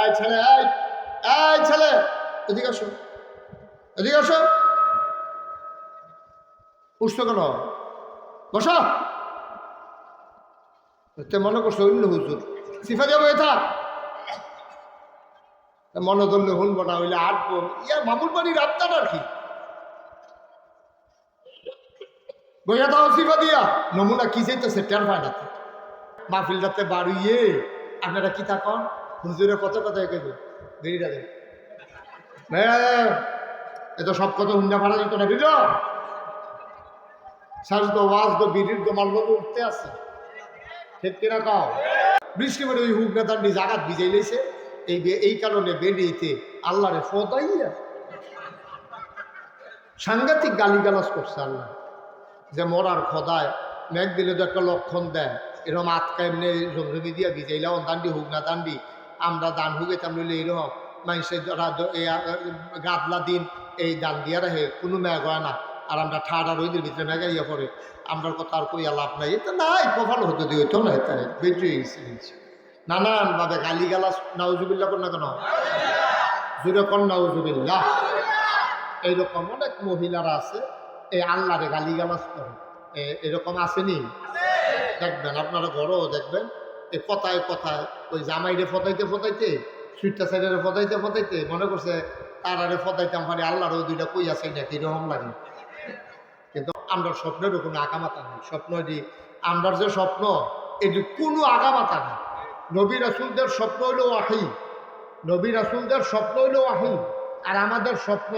এই ছেলে, এই ছেলে, এদিকে আসো, এদিকে আসো। উঠছো কেন? বসো। মনে করছো অন্য হুজুর, সিফা যাবো এটা মনে ধরলে শুনবো না, হইলে আটবো। ইয়া মামুর বাড়ির আত্মার আর কি বইয়া দাও সিফা দিয়া নমুনা কি চাইতেছে টের পায় না। মাহফিলটাতে বাড়িয়ে আপনারা কি থাকুন হুজুরে কত কথা কেন বেরিয়ে দেন। এত সব কথা হুন্ডা ভাড়া দিত না বুঝলো। সাজ তো ওয়াজ তো বিড়ির তো মাল উঠতে আছে, ঠিক কিনা কাও। বৃষ্টি মানে ওই হুক নেতার নিজ আঘাত ভিজাই লেছে। এই কারণে বেরিয়েতে আল্লাহরে ফদাইয়া সাংঘাতিক গালিগালাজ করছে আল্লাহ, যে মরার খোদায় মেঘ দিলে তো একটা লক্ষণ দেয়, এরকম আটকা এমনি জমজমি দিয়া ভিজাইলাম দান্ডি হুক না দান্ডি আমরা দান হুগেতাম নিলে এইরকম মানুষের গাদলা দিন এই দান দিয়া রাখে কোনো মেঘ হয় না, আর আমরা ঠাডা রইদের ভিতরে মেঘা ইয়া পড়ে আমরার কথা আর কইয়া লাভ নাই। এটা নাই কপাল হতে দিয়ে হইতো না, তাই বেঁচে গেছে নানানভাবে গালিগালাজ নাউজুবিল্লাহ কর না কেন, জুড়ে কর নাউজুবিল্লাহ। এইরকম অনেক মহিলারা আছে এই আল্লাহরে গালিগালাজ করে, এরকম আসেনি? দেখবেন আপনারা ঘরেও দেখবেন এই কথায় কথায় ওই জামাইরে ফতাইতে ফতাইতে সুইটটা সাইডারে ফতাইতে ফতাইতে মনে করছে তারারে ফতাইতাম পারি আল্লাহরও দুইটা কই আছে নাকি এরকম লাগে। কিন্তু আমরা স্বপ্নেরও কোনো আগামাতা নেই। স্বপ্ন যে আমরার যে স্বপ্ন এটি কোনো আগামাতা নেই। নবী রাসূলদের স্বপ্ন হইলেও আহি, নবী রাসূলদের স্বপ্ন হইলেও আহি, আর আমাদের স্বপ্ন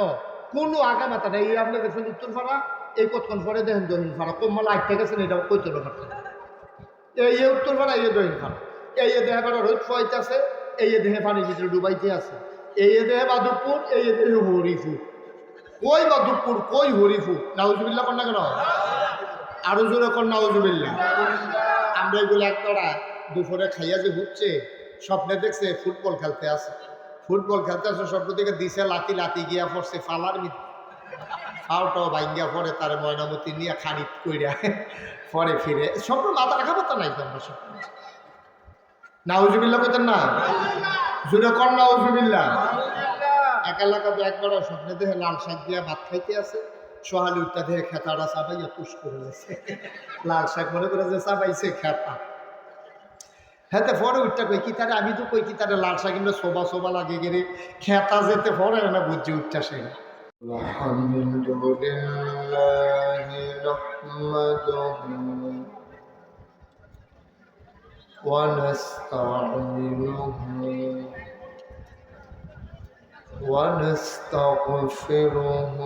কোনো আগামাতা নেই। এই আপনি দেখছেন উত্তরপাড়া, এই কতক্ষণ পরে দেখেন দহিনপাড়া কোম্মাল আটকে গেছেন, এটা কইতে পারতেন। এই উত্তরপাড়া এই দহিনপাড়া, এই দেহে পাড়া রোদ ফোয়াইতেছে, এই দেহে পানির ভিতরে ডুবাইতে আছে, এই দেহে মাধবপুর, এই দেহে হরিপুর। কই মাধবপুর কই হরিপুর? নাউজুবিল্লাহ কর না কেন, আরো জোরে কর নাউজুবিল্লাহ। আমরা এগুলো একতরা দুপুরে খাইয়া যে ঘুরছে স্বপ্নে দেখছে ফুটবল খেলতে আছে, ফুটবল খেলতে আসে স্বপ্ন থেকে দিছে লাতি লাতি গিয়া পড়ছে ফালার মিথ্যা, ফাওটাও ভাঙ্গিয়া পরে তার ময়নামতি নিয়ে খানিক কইরা পরে ফিরে স্বপ্ন মাথা রাখা পাতা নাই তো আমরা স্বপ্ন। নাউজুবিল্লাহ কইতেন না, জোরে কর নাউজুবিল্লাহ। এক এলাকা তো একবার স্বপ্নে দেখে লাল শাক দিয়া ভাত খাইতে আছে, সোহালি উঠটা দেখে খেতাটা চাপাইয়া তুষ করে গেছে, লাল শাক মনে করে যে চাপাইছে খেতা। হ্যাঁ পরে উঠটা কই কি তারে, আমি তো কই কি তারে লাল শাক কিন্তু শোভা শোভা লাগে গেলে খেতা যেতে পরে না বুঝছি উঠটা সে। ونستغفره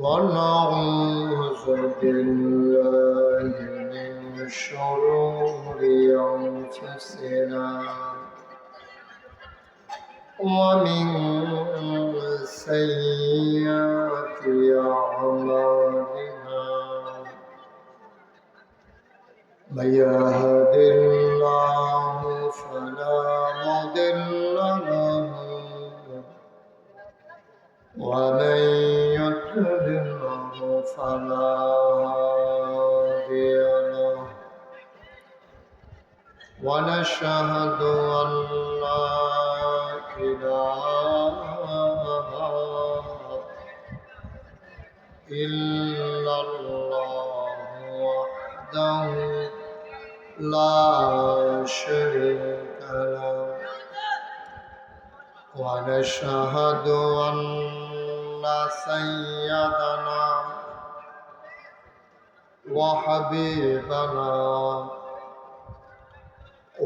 ونعوذ بالله من شرور أنفسنا ومن سيئات أعمالنا، من يهد الله فلا مضل له ومن يضلله فلا هادي له، ونشهد أن لا إله إلا الله وحده لا شريك له، ونشهد أن سيدنا وحبيبنا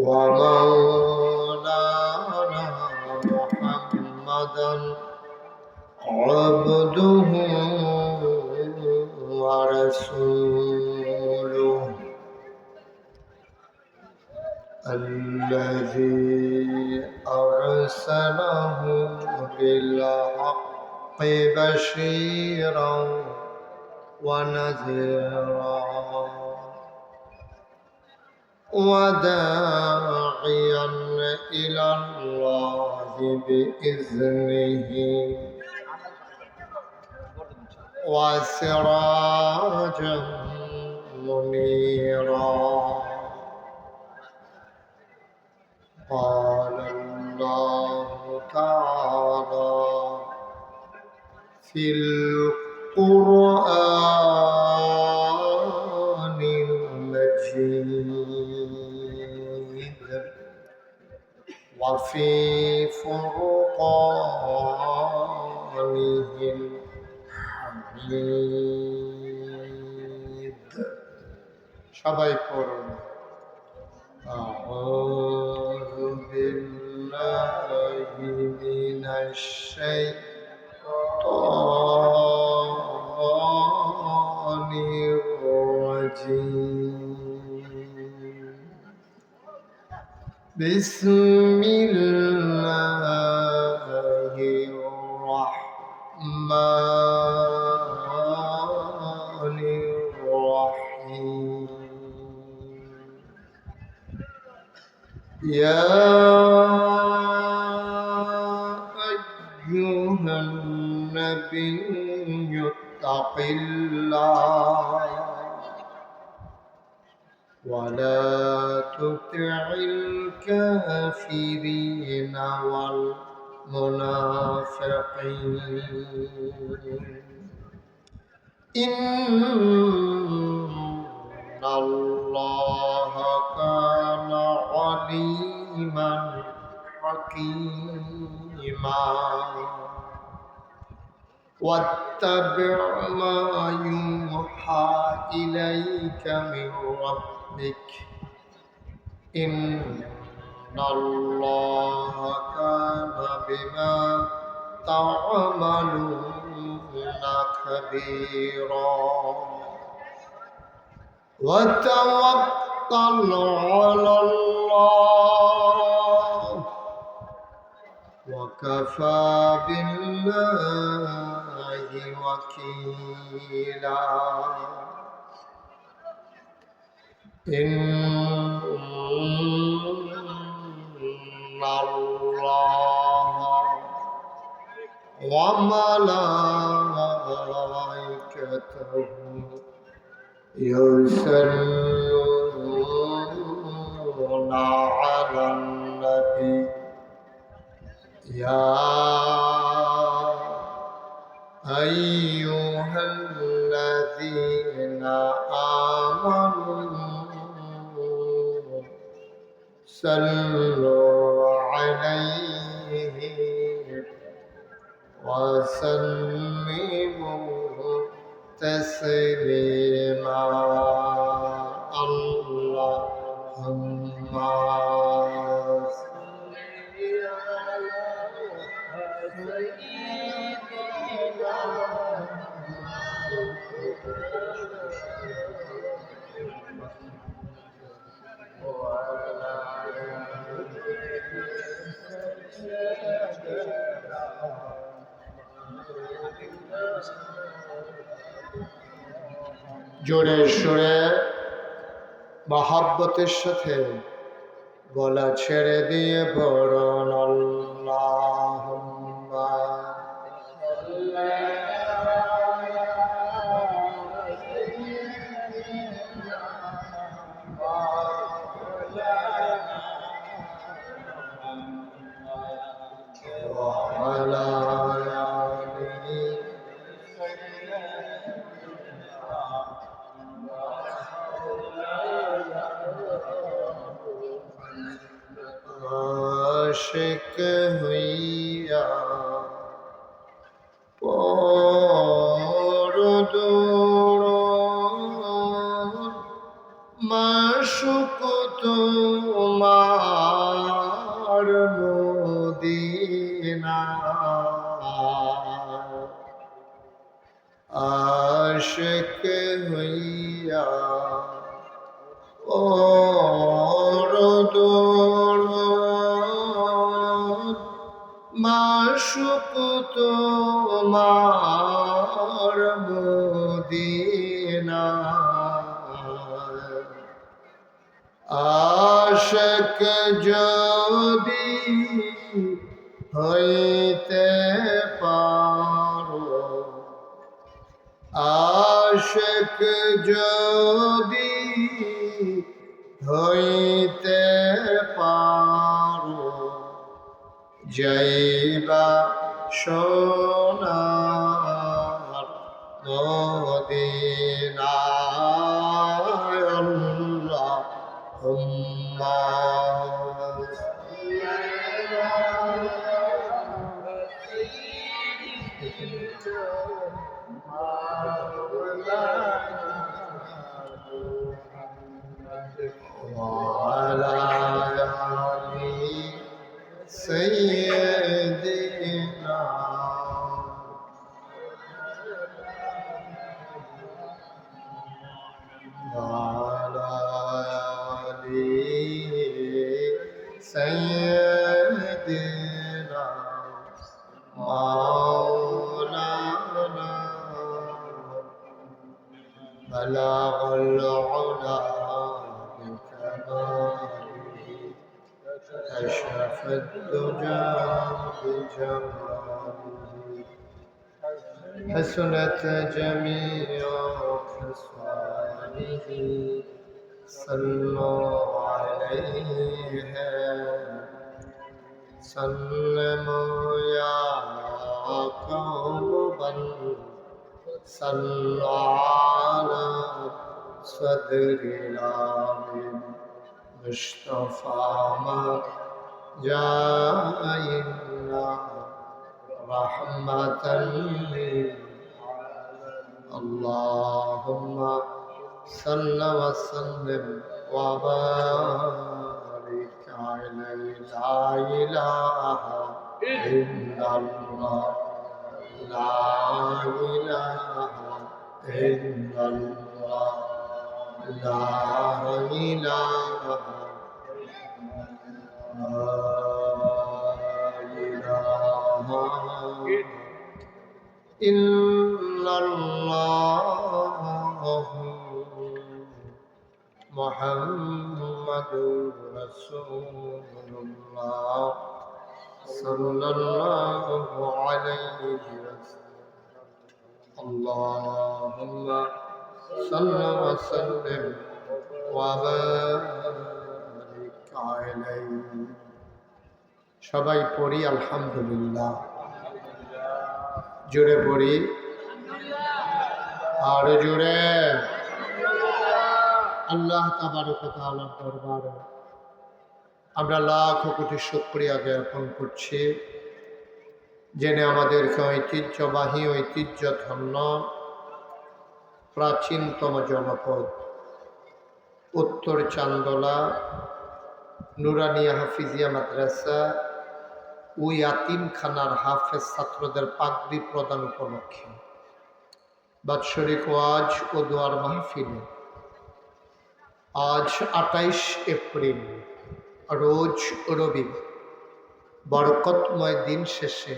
ومولانا محمدا عبده ورسوله الذي أرسله بالحق بشيرا ونذيرا وداعيا إلى الله بإذنه وسراجا منيرا. قال الله تعالى في القرآن المجيد وفي فرقانه الحميد. সবাই পড়ুন أعوذ بالله من الشيطان الرجيم. بسم الله الرحمن الرحيم. يا أيها النبي اتق الله ولا تطع الكافرين والمنافقين إن الله كان عليما حكيما. واتبع ما يوحى إليك من ربك إن الله كان بما تعملون خبيرا. وتوكل على الله وكفى بالله وكيلا. إن الله وملائكته يصلون على النبي يا أيها الذين آمنوا صلوا عليه وسلموا تسليما. اللهم صل على سيدنا জোরে সোরে মহাব্বতের সাথে গলা ছেড়ে দিয়ে পড়ুন আল্লাহুম্মা आशिक हुइया পর দূর মাশুক তোমার মদিনা। आशिक हुइया পর দূর মাশুক তোমার মদিনা। আশিক যদি হইতে পারো আশিক যদি হইতে পারো যাইবা সোনার মদিনায় আল্লাহুম্মা وعلى آل سيدنا وعلى آل سيدنا مولانا بلغ العلا بكماله كشف الدجى بجماله حسنت جميع خصاله صلوا عليه سلموا يا قوما صلوا على صدر العظيم مصطفى ما جاءنا رحمة اللهم صل وسلم وبارك عليه لا إله إلا الله لا إله إلا الله لا إله إلا الله محمد رسول الله صلى الله عليه وسلم اللهم صل وسلم وبارك عليه সবাই পড়ি আলহামদুলিল্লাহ জোরে পড়ি আর জোরে আল্লাহ তাবারক ওয়া তাআলার দরবারে আমরা লাখ কোটি শুকরিয়া জ্ঞাপন করছি জেনে আমাদেরকে ঐতিহ্যবাহী ঐতিহ্যধন্য প্রাচীনতম জনপদ উত্তর চান্দোলা নুরানিয়া হাফিজিয়া মাদ্রাসা ও ইয়াতিমখানার হাফেজ ছাত্রদের পাগড়ি প্রদান উপলক্ষে বাৎসরিক ওয়াজ ও দোয়ার মাহফিলে আজ ২৮ এপ্রিল রোজ রবিবার বরকতময় দিন শেষে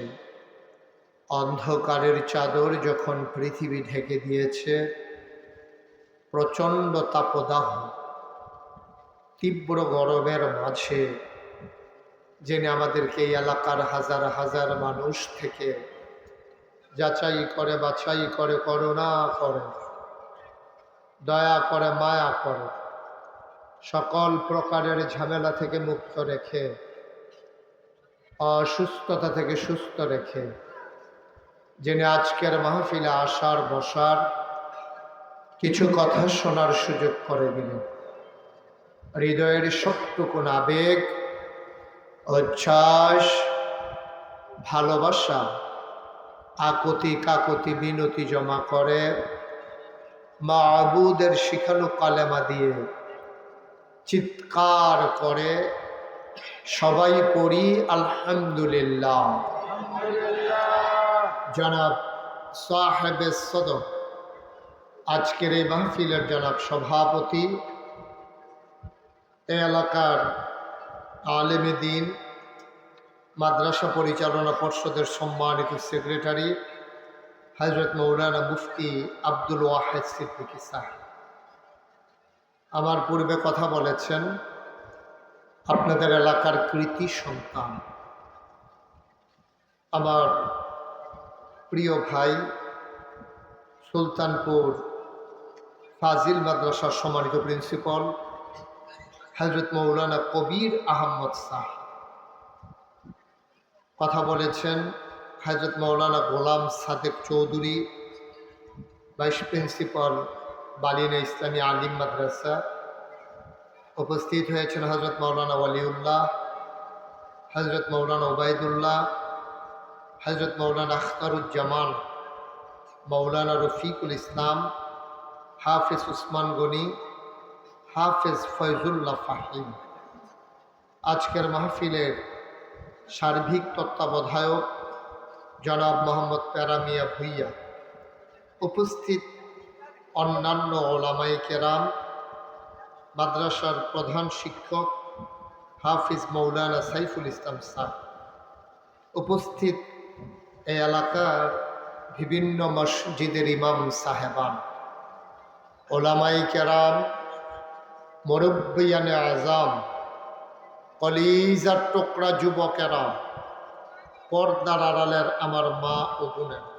অন্ধকারের চাদর যখন পৃথিবী ঢেকে দিয়েছে, প্রচণ্ড তাপদাহ তীব্র গরমের মাঝে জেনে আমাদেরকে এই এলাকার হাজার হাজার মানুষ থেকে যাচাই করে বাছাই করে করুণা করে দয়া করে মায়া করে সকল প্রকারের ঝামেলা থেকে মুক্ত রেখে অসুস্থতা থেকে সুস্থ রেখে জেনে আজকের মাহফিলে আসার বসার কিছু কথা শোনার সুযোগ করে দিলেন। হৃদয়ের সবটুকুন আবেগ উচ্ছ্বাস ভালোবাসা আকুতি কাকুতি বিনতি জমা করে মাবুদের শিখানো কালেমা দিয়ে চিৎকার করে সবাই পড়ি আলহামদুলিল্লাহ। জনাব সাহেবে সদর আজকের এই মাহফিলের জনাব সভাপতি, এই এলাকার আলেমে দ্বীন মাদ্রাসা পরিচালনা পর্ষদের সম্মানিত সেক্রেটারি হযরত মৌলানা মুফতি আব্দুল ওয়াহেদ সিদ্দিকী সাহেব আমার পূর্বে কথা বলেছেন। আপনাদের এলাকার কৃতি সন্তান, আমার প্রিয় ভাই সুলতানপুর ফাজিল মাদ্রাসার সম্মানিত প্রিন্সিপাল হযরত মৌলানা কবির আহমদ শাহ কথা বলেছেন। হযরত মৌলানা গোলাম সাদেক চৌধুরী ভাইস প্রিন্সিপাল বালিনা ইসলামী আলিম মাদ্রাসা। উপস্থিত হয়েছেন হযরত মৌলানা ওয়ালিউল্লাহ, হযরত মৌলানা ওবায়দুল্লাহ, হযরত মৌলানা আখতারুজ্জামান, মৌলানা রফিকুল ইসলাম, হাফেজ উসমান গনি, হাফেজ ফয়জুল্লাহ ফাহিম। আজকের মাহফিলের সার্বিক তত্ত্বাবধায়ক জনাব মোহাম্মদ প্যারামিয়া ভুইয়া, উপস্থিত অন্যান্য ওলামায়ে কেরাম, মাদ্রাসার প্রধান শিক্ষক হাফিজ মৌলানা সাইফুল ইসলাম স্যার, উপস্থিত এই এলাকার বিভিন্ন মসজিদের ইমাম সাহেবান, ওলামায়ে কেরাম, মুরব্বিয়ানে আজম, কলিজার টুকরা যুবকেরা, পর্দার আড়ালের আমার মা ও বোনেরা,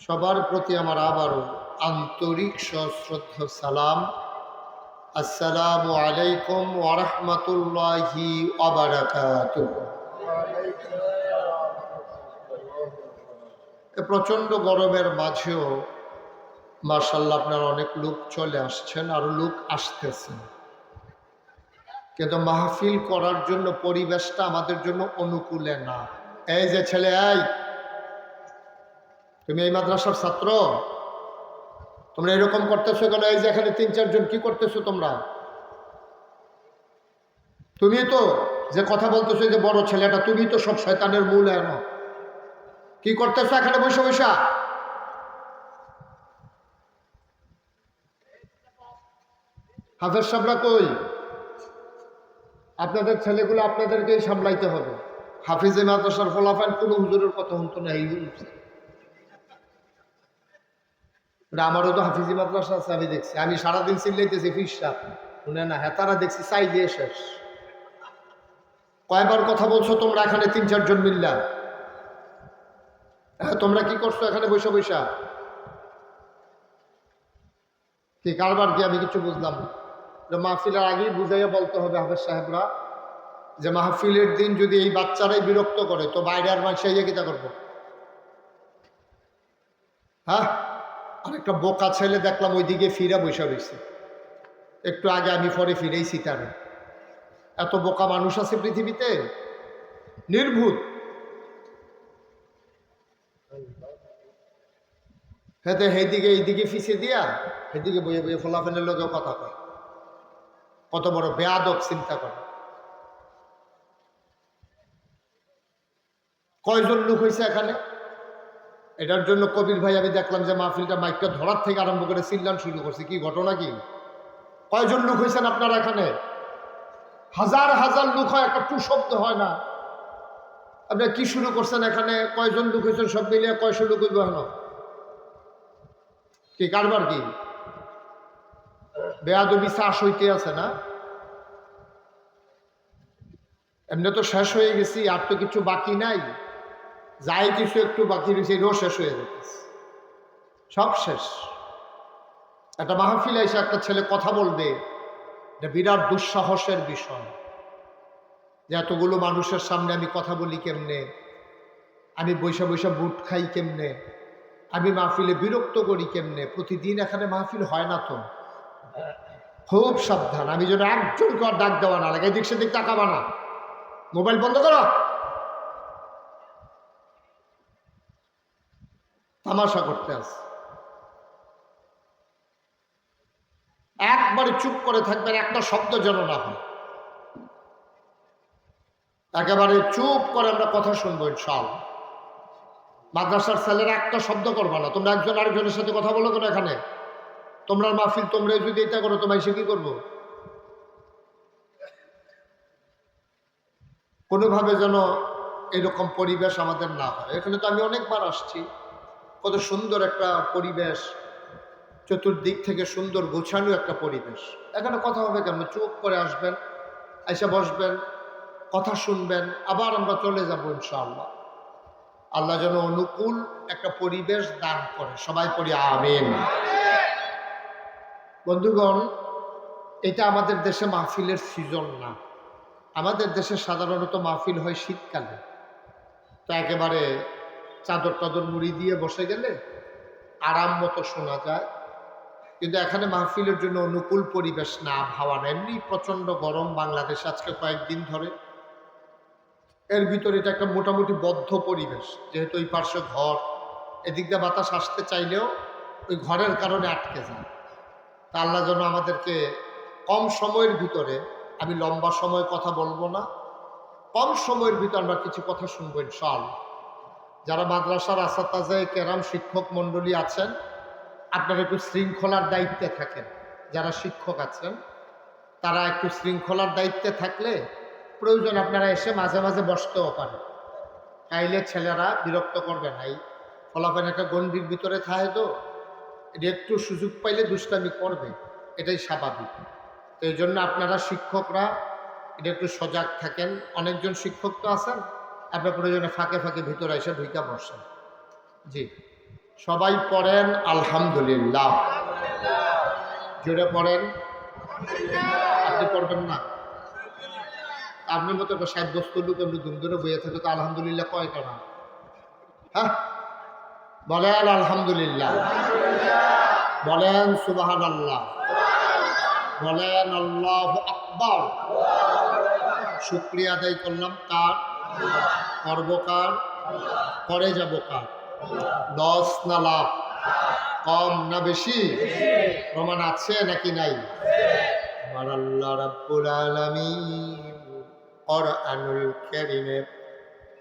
সবার প্রতি আমার আবারও আন্তরিক সশ্রদ্ধ সালাম। আসসালামু আলাইকুম ওয়া রাহমাতুল্লাহি ওয়া বারাকাতুহু। প্রচণ্ড গরমের মাঝেও মাশাআল্লাহ আপনারা অনেক লোক চলে আসছেন, আরো লোক আসতেছেন, কিন্তু মাহফিল করার জন্য পরিবেশটা আমাদের জন্য অনুকূলে না। এই যে ছেলে, এই তুমি এই মাদ্রাসার ছাত্র, তোমরা এরকম করতেছো কেন? এই যে এখানে 3-4 জন কি করতেছো তোমরা? তুমি তো যে কথা বলতেছো, যে বড় ছেলেটা, তুমি তো সব শয়তানের মূল। এনো কি করতেছো এখানে বসে বসা? হাফেজ সাহেবরা কই? আপনাদের ছেলেগুলো আপনাদেরকেই সামলাইতে হবে। হাফিজে মাদ্রাসার ফলাফল কোন হুজুরের কথা শুনতো না। এই আমারও তো হাফিজি মাদ্রাসা আছে, আমি দেখছি। আমি সারাদিন চিল্লাইতেছি ফিসা শুনে না, হ্যাঁ তারা দেখছি চাই দিয়ে শেষ। কয়বার কথা বলছো তোমরা এখানে 3-4 জন মিল্লা? হ্যাঁ তোমরা কি করছো এখানে বৈশা বৈশা? কি কারবার কি? আমি কিছু বুঝলাম না। মাহফিলের আগেই বুঝাইয়া বলতে হবে হাফেজ সাহেবরা, যে মাহফিলের দিন যদি এই বাচ্চারাই বিরক্ত করে, তো বাইরে আর মানুষ ইয়ে কিতা করবো? হ্যাঁ, আরেকটা বোকা ছেলে দেখলাম ওইদিকে ফিরে বসে রয়েছে। একটু আগে আমি পরে ফিরেইছি। তার এত বোকা মানুষ আছে পৃথিবীতে, নির্ভুল। হ্যাঁ, সেইদিকে এইদিকে ফিসে দিয়া সেদিকে বইয়ে বইয়ে ফলাফলের লোকেও কথা কয়। কত বড় বেয়াদব, চিন্তা করে। কয়জন লোক হয়েছে এখানে? এটার জন্য কবির ভাই আমি দেখলাম যে মাহফিলটা মাইকটা ধরার থেকে আরম্ভ করে চিল্লান শুরু করছে। কি ঘটনা কি? কয়জন লোক হয়েছেন আপনারা এখানে? হাজার হাজার লোক হয়, একটা টু শব্দ হয় না। আপনারা কি শুরু করছেন এখানে? কয়জন লোক হয়েছেন? সব মিলিয়ে কয়শো লোক হইব? এখন কি কারবার কি? বেয়াদবি চাষ হইতে আছে না? এমনি তো শেষ হয়ে গেছি, আর তো কিছু বাকি নাই। যাই কিছু একটু বাকি রয়েছে, এটাও শেষ হয়ে যেতেছে, সব শেষ। একটা মাহফিলে এসে একটা ছেলে কথা বলবে, এটা বিরাট দুঃসাহসের বিষয়। যে এতগুলো মানুষের সামনে আমি কথা বলি কেমনে, আমি বৈশা বৈশা বুট খাই কেমনে, আমি মাহফিলে বিরক্ত করি কেমনে? প্রতিদিন এখানে মাহফিল হয় না তো। খুব সাবধান, আমি যেন একজনকে আর ডাক দেওয়া না লাগে। এদিক সেদিক তাকাবা না, মোবাইল বন্ধ করো। তামাশা করতে আস, একবারে চুপ করে থাকবেন, একটা শব্দ যেন না হয়। একেবারে চুপ করে আমরা কথা শুনবো ইনশাআল্লাহ। মাদ্রাসার ছেলেরা একটা শব্দ করবা না। তোমরা একজন আরেকজনের সাথে কথা বলো কেন এখানে? তোমরা মাহফিল, তোমরা যদি এটা করো, তোমায় সে কি করবো? কোনোভাবে যেন এরকম পরিবেশ আমাদের না হয়। এখানে তো আমি অনেকবার আসছি, কত সুন্দর একটা পরিবেশ, চতুর্দিক থেকে সুন্দর গোছানো একটা পরিবেশ। এখানে কথা হবে কেন? চুপ করে আসবেন, এসে বসবেন, কথা শুনবেন, আবার আমরা চলে যাব ইনশাআল্লাহ। আল্লাহ যেন অনুকূল একটা পরিবেশ দান করে, সবাই পড়ি আমিন। বন্ধুগণ, এটা আমাদের দেশে মাহফিলের সিজন না। আমাদের দেশে সাধারণত মাহফিল হয় শীতকালে, তো একেবারে চাদর টাদর মুড়ি দিয়ে বসে গেলে আরাম মতো শোনা যায়। কিন্তু এখানে মাহফিলের জন্য অনুকূল পরিবেশ না, আবহাওয়া না, এমনি প্রচণ্ড গরম বাংলাদেশ আজকে কয়েকদিন ধরে। এর ভিতরে এটা একটা মোটামুটি বদ্ধ পরিবেশ, যেহেতু ওই পার্শ্বে ঘর, এদিক দিয়ে বাতাস আসতে চাইলেও ওই ঘরের কারণে আটকে যায়। তা আল্লাহ যেন আমাদেরকে কম সময়ের ভিতরে, আমি লম্বা সময় কথা বলবো না, কম সময়ের ভিতরে আমরা কিছু কথা শুনবো ইনশাআল্লাহ। যারা মাদ্রাসার আসাতাজায়ে কেরাম শিক্ষক মণ্ডলী আছেন, আপনারা একটু শৃঙ্খলার দায়িত্বে থাকেন। যারা শিক্ষক আছেন তারা একটু শৃঙ্খলার দায়িত্বে থাকলে প্রয়োজন আপনারা এসে মাঝে মাঝে বসতেও পারেন, তাইলে ছেলেরা বিরক্ত করবে না। এই ফলাফল একটা গণ্ডির ভিতরে থাকে, তো এটা একটু সুযোগ পাইলে দুষ্টামি করবে, এটাই স্বাভাবিক। তো এই জন্য আপনারা শিক্ষকরা এটা একটু সজাগ থাকেন। অনেকজন শিক্ষক তো আছেন, আপনার প্রয়োজনে ফাঁকে ফাঁকে ভিতরে এসে ঢুইকা বসেন। জি, সবাই পড়েন আলহামদুলিল্লাহ, জোরে পড়েন। আপনি পড়বেন না? আপনার মতো একটা সাব্যস্ত লোক এমনি ধুম ধরে বইয়ে থাকে, তো আলহামদুলিল্লাহ কয় কেন? হ্যাঁ, বলেন আলহামদুলিল্লাহ, বলেন সুবহানাল্লাহ, বলেন আল্লাহু আকবার। শুকরিয়া আদায় করলাম কার? করব কার? করে যাব কার? লস না লাভ? কম না বেশি? প্রমাণ আছে নাকি নাই? আমার আল্লাহ রাব্বুল আলামিন কুরআনুল কারীমে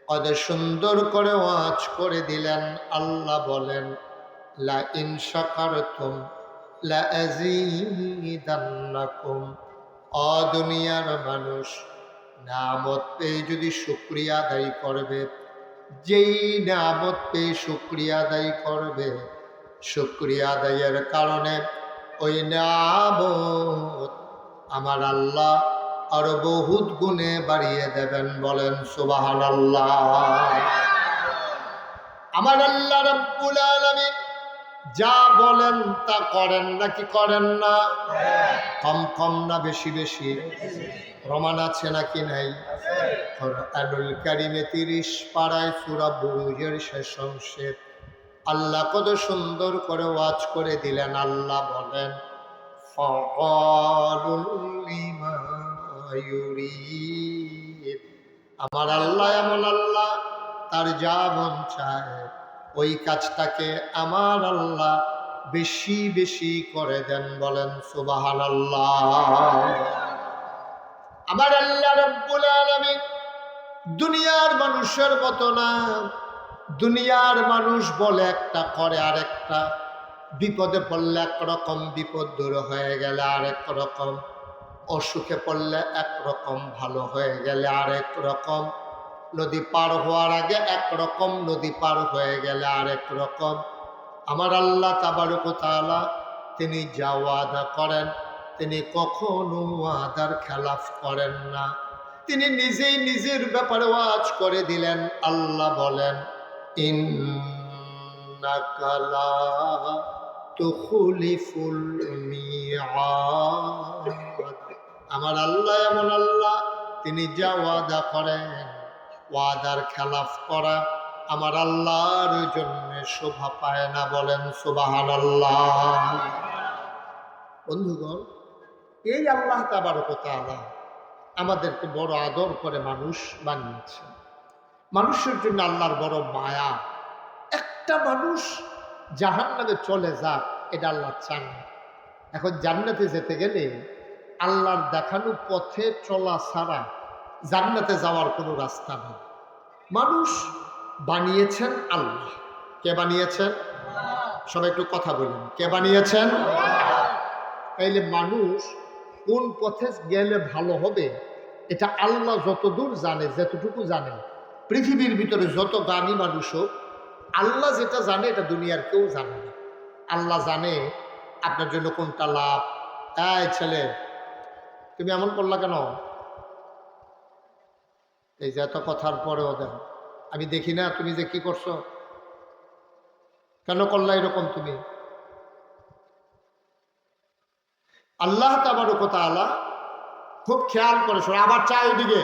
কত সুন্দর করে ওয়াজ করে দিলেন। আল্লাহ বলেন, লা ইন শাকারতুম লা আযীদান্নাকুম। ও দুনিয়ার মানুষ, নিয়ামত পেয়ে যদি শুকরিয়া আদায় করবে, যেই নিয়ামত পেয়ে শুকরিয়া আদায় করবে, শুকরিয়া আদায়ের কারণে ওই নিয়ামত আমার আল্লাহ আরো বহুত গুণে বাড়িয়ে দেবেন। বলেন সুবহানাল্লাহ। আমার আল্লাহ রাব্বুল আলামিন যা বলেন তা করেন নাকি করেন না? কম কম না বেশি বেশি? প্রমাণ আছে নাকি নাই? কুরআনুল কারীমে 30 পারায় সূরা বুরুজের শেষ অংশে আল্লাহ কত সুন্দর করে ওয়াজ করে দিলেন। আল্লাহ বলেন, ফাআলুল লিমা ইউরিদ। আমার আল্লাহ এমন আল্লাহ, তার যা মন চায় ওই কাজটাকে আমার আল্লাহ বেশি বেশি করে দেন। বলেন সুবহানাল্লাহ। আমার আল্লাহ রাব্বুল আলামিন দুনিয়ার মানুষের মতো না। দুনিয়ার মানুষ বলে একটা, করে আরেকটা। বিপদে পড়লে একরকম, বিপদ দূর হয়ে গেলে আরেক রকম। অসুখে পড়লে একরকম, ভালো হয়ে গেলে আরেক রকম। নদী পার হওয়ার আগে একরকম, নদী পার হয়ে গেলে আরেক রকম। আমার আল্লাহ তাবারক ওয়া তাআলা তিনি যা ওয়াদা করেন, তিনি কখনো ওয়াদার খেলাফ করেন না। তিনি নিজেই নিজের ব্যাপারে ওয়াজ করে দিলেন। আল্লাহ বলেন, ইন্নাকা লা তুখলিফুল মিআদ। আমার আল্লাহ এমন আল্লাহ, তিনি যা ওয়াদা করেন, ওয়াদার খেলাফ করা আমার আল্লাহর জন্য শোভা পায় না। বলেন সুবহানাল্লাহ। বন্ধুগণ, এই আল্লাহ তাবারক ওয়া তাআলা আমাদেরকে বড় আদর করে মানুষ বানিয়েছেন। মানুষের জন্য আল্লাহর বড় মায়া। একটা মানুষ জাহান্নামে চলে যাক, এটা আল্লাহ চান না। এখন জান্নাতে যেতে গেলে আল্লাহর দেখানো পথে চলা ছাড়া জান্নাতে যাওয়ার কোনো রাস্তা নেই। মানুষ বানিয়েছেন আল্লাহ। কে বানিয়েছেন? সবাই একটু কথা বলুন, কে বানিয়েছেন? তাইলে মানুষ কোন পথে গেলে ভালো হবে এটা আল্লাহ যতদূর জানে, যতটুকু জানে। পৃথিবীর ভিতরে যত দামি মানুষ হোক, আল্লাহ যেটা জানে এটা দুনিয়ার কেউ জানে না। আল্লাহ জানে আপনার জন্য কোনটা লাভ। এই ছেলে, তুমি এমন করলা কেন? এই যে এত কথার পরেও দেখো, আমি দেখি না তুমি যে কি করছো, কেন করলা এরকম তুমি? আল্লাহ তাবারক ওয়া তাআলা খুব খেয়াল করে শোনো। আবার চাই ওদিকে,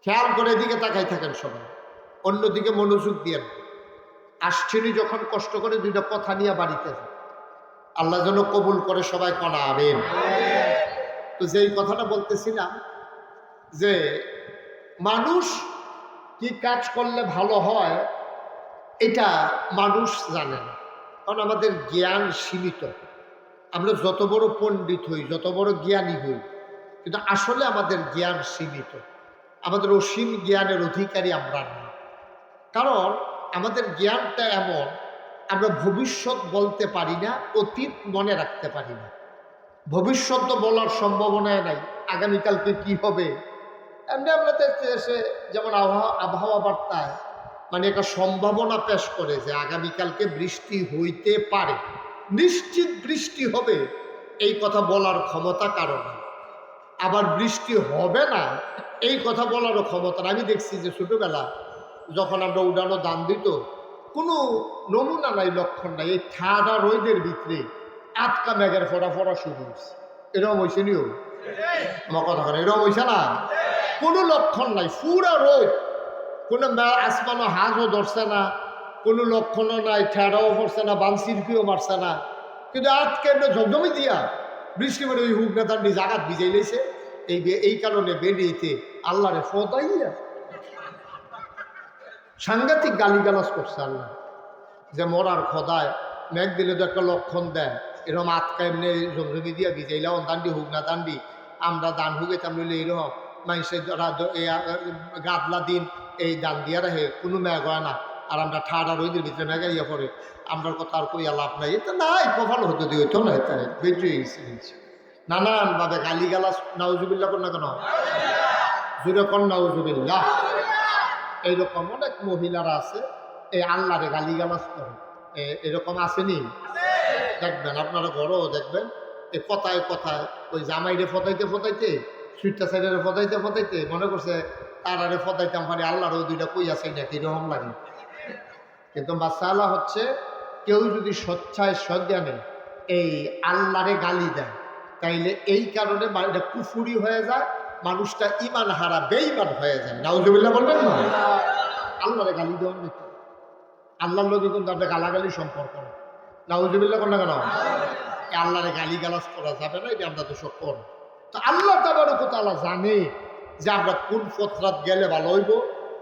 খেয়াল করে এদিকে তাকাই থাকেন সবাই, অন্যদিকে মনোযোগ দিয়ে। আসছেনি যখন কষ্ট করে দুইটা কথা নিয়ে বাড়িতে যান, আল্লাহ যেন কবুল করে, সবাই কনা আমিন। তো যেই কথাটা বলতেছিলাম যে মানুষ কি কাজ করলে ভালো হয় এটা মানুষ জানে না, কারণ আমাদের জ্ঞান সীমিত। আমরা যত বড় পণ্ডিত হই, যত বড় জ্ঞানী হই, কিন্তু আসলে আমাদের জ্ঞান সীমিত। আমাদের অসীম জ্ঞানের অধিকারী আমরা না, কারণ আমাদের জ্ঞানটা এমন, আমরা ভবিষ্যৎ বলতে পারি না, অতীত মনে রাখতে পারি না। ভবিষ্যৎ তো বলার সম্ভাবনায় নাই, আগামীকালকে কি হবে। এমনি আমরা এসে যেমন আবহাওয়া বার্তায় মানে একটা সম্ভাবনা পেশ করে যে আগামীকালকে বৃষ্টি হইতে পারে, নিশ্চিত বৃষ্টি হবে, এই কথা বলার ক্ষমতা কারণ। আবার বৃষ্টি হবে না এই কথা বলারও ক্ষমতা না। আমি দেখছি যে ছোটবেলা যখন আমরা উড়ানো দান দিত, কোনো নমুনা নাই, লক্ষণ নাই, এই ঠাডা রোদের ভিতরে আটকা মেঘের ফোড়া ফোড়া শুরু হয়েছে। এরকম হয়েছে নিও আমার কথা করে, এরকম হয়েছে না? কোনো লক্ষণ নাই, পুরা রোদ, কোনো আসমানো হাঁসও ধরছে না, কোনো লক্ষণও নাই, ঠেড়াও পড়ছে না, বানসিরকিও মারছে না, কিন্তু আজকে এমনি ঝমঝমি দিয়া বৃষ্টি মানে ওই হুক নেতার নিজ আঘাত ভিজাই লেছে। এই কারণে বেরিয়েতে আল্লাহরে ফদাইয়া সাংঘাতিক গালিগালাজ করছে আল্লাহ, যে মরার খোদায় মেঘ দিলে তো একটা লক্ষণ দেয়, এরকম আটকা এমনি ঝমঝমি দিয়া ভিজাইলা দান্ডি হুক না দান্ডি আমরা দান হুগেতাম নিলে এইরকম মানুষের গাদলা দিন এই দান দিয়া রাখে, কোনো মেঘ হয় না, আর আমরা ঠাডা রোদের ভিতরে মেঘা ইয়া পড়ে, আমরার কথা আর কইয়া লাভ নাই। এটা নাই কপাল হতে দিয়ে হইতো না, তাই বেঁচে গেছে। নানানভাবে গালিগালাজ, নাউজুবিল্লাহ কর না কেন, জুড়ে কর নাউজুবিল্লাহ। এইরকম অনেক মহিলারা আছে এই আল্লাহরে গালিগালাজ করে, এরকম আসেনি? দেখবেন আপনারা ঘরেও দেখবেন, এই কথায় কথায় ওই জামাইরে ফতাইতে ফতাইতে, সুইটটা সাইডারে ফতাইতে ফতাইতে মনে করছে তারারে ফতাইতাম পারি, আল্লাহরও দুইটা কই আছে নাকি এরকম লাগে। কিন্তু মাসালা হচ্ছে, কেউ যদি স্বচ্ছায় সজ্ঞানে এই আল্লাহরে গালি দেয়, তাইলে এই কারণে এটা কুফুরি হয়ে যায়, মানুষটা ইমান হারা বেঈমান হয়ে যায়। নাউজুবিল্লাহ বলবেন না? আল্লাহরে গালি দেওয়ার নাকি আল্লাহর লোকে কিন্তু আপনার গালাগালি সম্পর্ক না। নাউজুবিল্লাহ কর না কেন? আল্লাহরে গালি গালাজ করা যাবে না, এটা আমরা তো সব করি। তো আল্লাহ তাবারক ওয়া তাআলা জানে যে আমরা কোন ফতরাত গেলে ভালো হইব,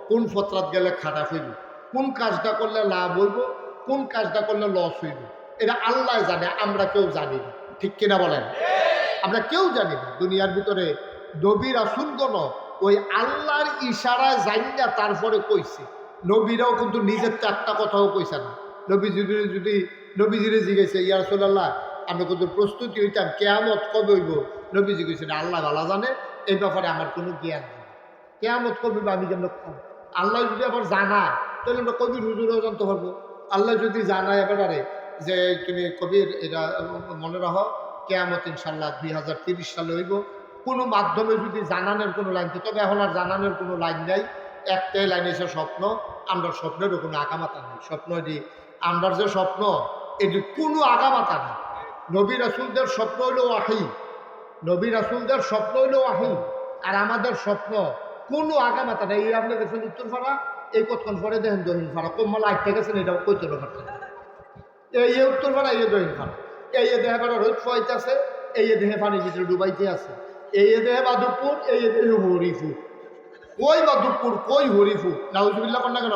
কোন ফতরাত গেলে খারাপ হইব, কোন কাজটা করলে লাভ হইব, কোন কাজটা করলে লস হইব, এটা আল্লাহ জানে, আমরা কেউ জানি না। ঠিক কিনা বলেন? আমরা কেউ জানি না। দুনিয়ার ভিতরে নবী রাসূলগণ ওই আল্লাহর ইশারায় জানি না, তারপরে কইছে। নবীরাও কিন্তু নিজের তো একটা কথাও কইছে না। নবীজিরে জিজ্ঞেসে, ইয়া রাসূলুল্লাহ আমরা কিন্তু প্রস্তুতি হইতাম, কিয়ামত কবে হইব? নবীজি কইছেন আল্লাহ ভালো জানে, এই ব্যাপারে আমার কোনো জ্ঞান নেই। কিয়ামত কবে হইব আমি কেন? আল্লাহ যদি আবার জানায় তাহলে আমরা কবির হুজুরেও জানতে পারবো। আল্লাহ যদি জানায় এবারে যে তুমি কবির এটা মনে রাখো, কিয়ামত ইনশাল্লাহ 2030 সালে হইব, কোনো মাধ্যমে যদি জানানোর কোনো লাইন, তবে এখন আর জানানোর কোনো লাইন নাই, একটাই লাইন এসে স্বপ্ন। আমরা স্বপ্নেরও কোনো আগামাতা নেই। স্বপ্ন এটি আমরার যে স্বপ্ন, এটি কোনো আগামাতা নেই। নবী রাসূলদের স্বপ্ন হইল ওয়াহী, নবী রাসূলদের স্বপ্ন হইল ওয়াহী, আর আমাদের স্বপ্ন কোনো আগামাতা নেই। এই আপনি দেখছেন উত্তরপাড়া, এই কতক্ষণ পরে দেখেন দহিনপাড়া, কোম্মাল আটকে গেছেন, এটা কইতে পারতেন। এই উত্তরপাড়া, এই দহিনপাড়া, এই দেহে পাড়া রোদ ফোয়াইতেছে, এই দেহে পানির ভিতরে ডুবাইতে আছে, এই দেহে মাধবপুর, এই দেহে হরিফুর। কই মাধবপুর, কই হরিফুর? নাউজুবিল্লাহ কর না কেন?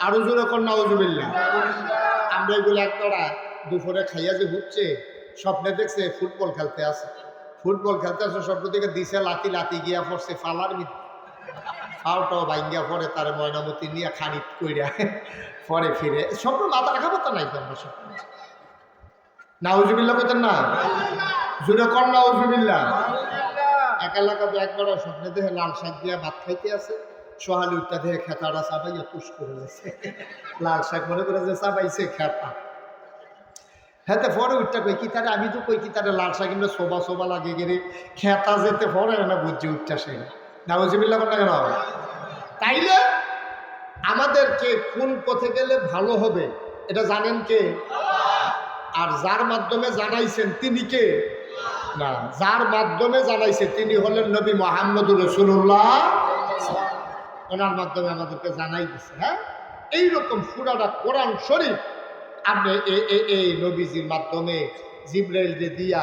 আরো জোরে কর নাউজুবিল্লাহ। আমরা এগুলো একটারা দুপুরে খাইয়া যে হচ্ছে, স্বপ্নে দেখছে ফুটবল খেলতে আছে, ফুটবল খেলতে আসে, স্বপ্ন থেকে দিছে লাতি, লাতি গিয়া পড়ছে ফালার ভিতরে, ফাওটাও ভাঙ্গিয়া পরে তার ময়নামতি নিয়ে খানিক কইরা পরে ফিরে। স্বপ্ন মাথা রাখা পাতা নাই তো আমরা স্বপ্ন। নাউজুবিল্লাহ কইতেন না? জোরে কর নাউজুবিল্লাহ। এক এলাকাতে একবার স্বপ্নে দেখে লাল শাক দিয়া ভাত খাইতে আছে, সোহালি উঠটা দেখে খেতাটা চাপাইয়া পুষ করে গেছে, লাল শাক মনে করে যে চাপাইছে খেতা। হ্যাঁ, পরে উঠটা কই কি তারে, আমি তো কই কি তারে লাল শাক কিন্তু শোভা শোভা লাগে গেলে খেতা যেতে পরে না বুঝছি উঠটা সে। নাউজুবিল্লাহ কর না কেন? তাইলে আমাদেরকে কোন পথে গেলে ভালো হবে এটা জানেন কে? আর যার মাধ্যমে জানাইছেন তিনি কে? না, যার মাধ্যমে জানাইছে তিনি হলেন নবী মুহাম্মদুর রাসূলুল্লাহ। ওনার মাধ্যমে আমাদেরকে জানাই দিচ্ছে। হ্যাঁ, এইরকম পুরাটা কোরআন শরীফ আপনি এই নবীজির মাধ্যমে জিবরাইল যে দিয়া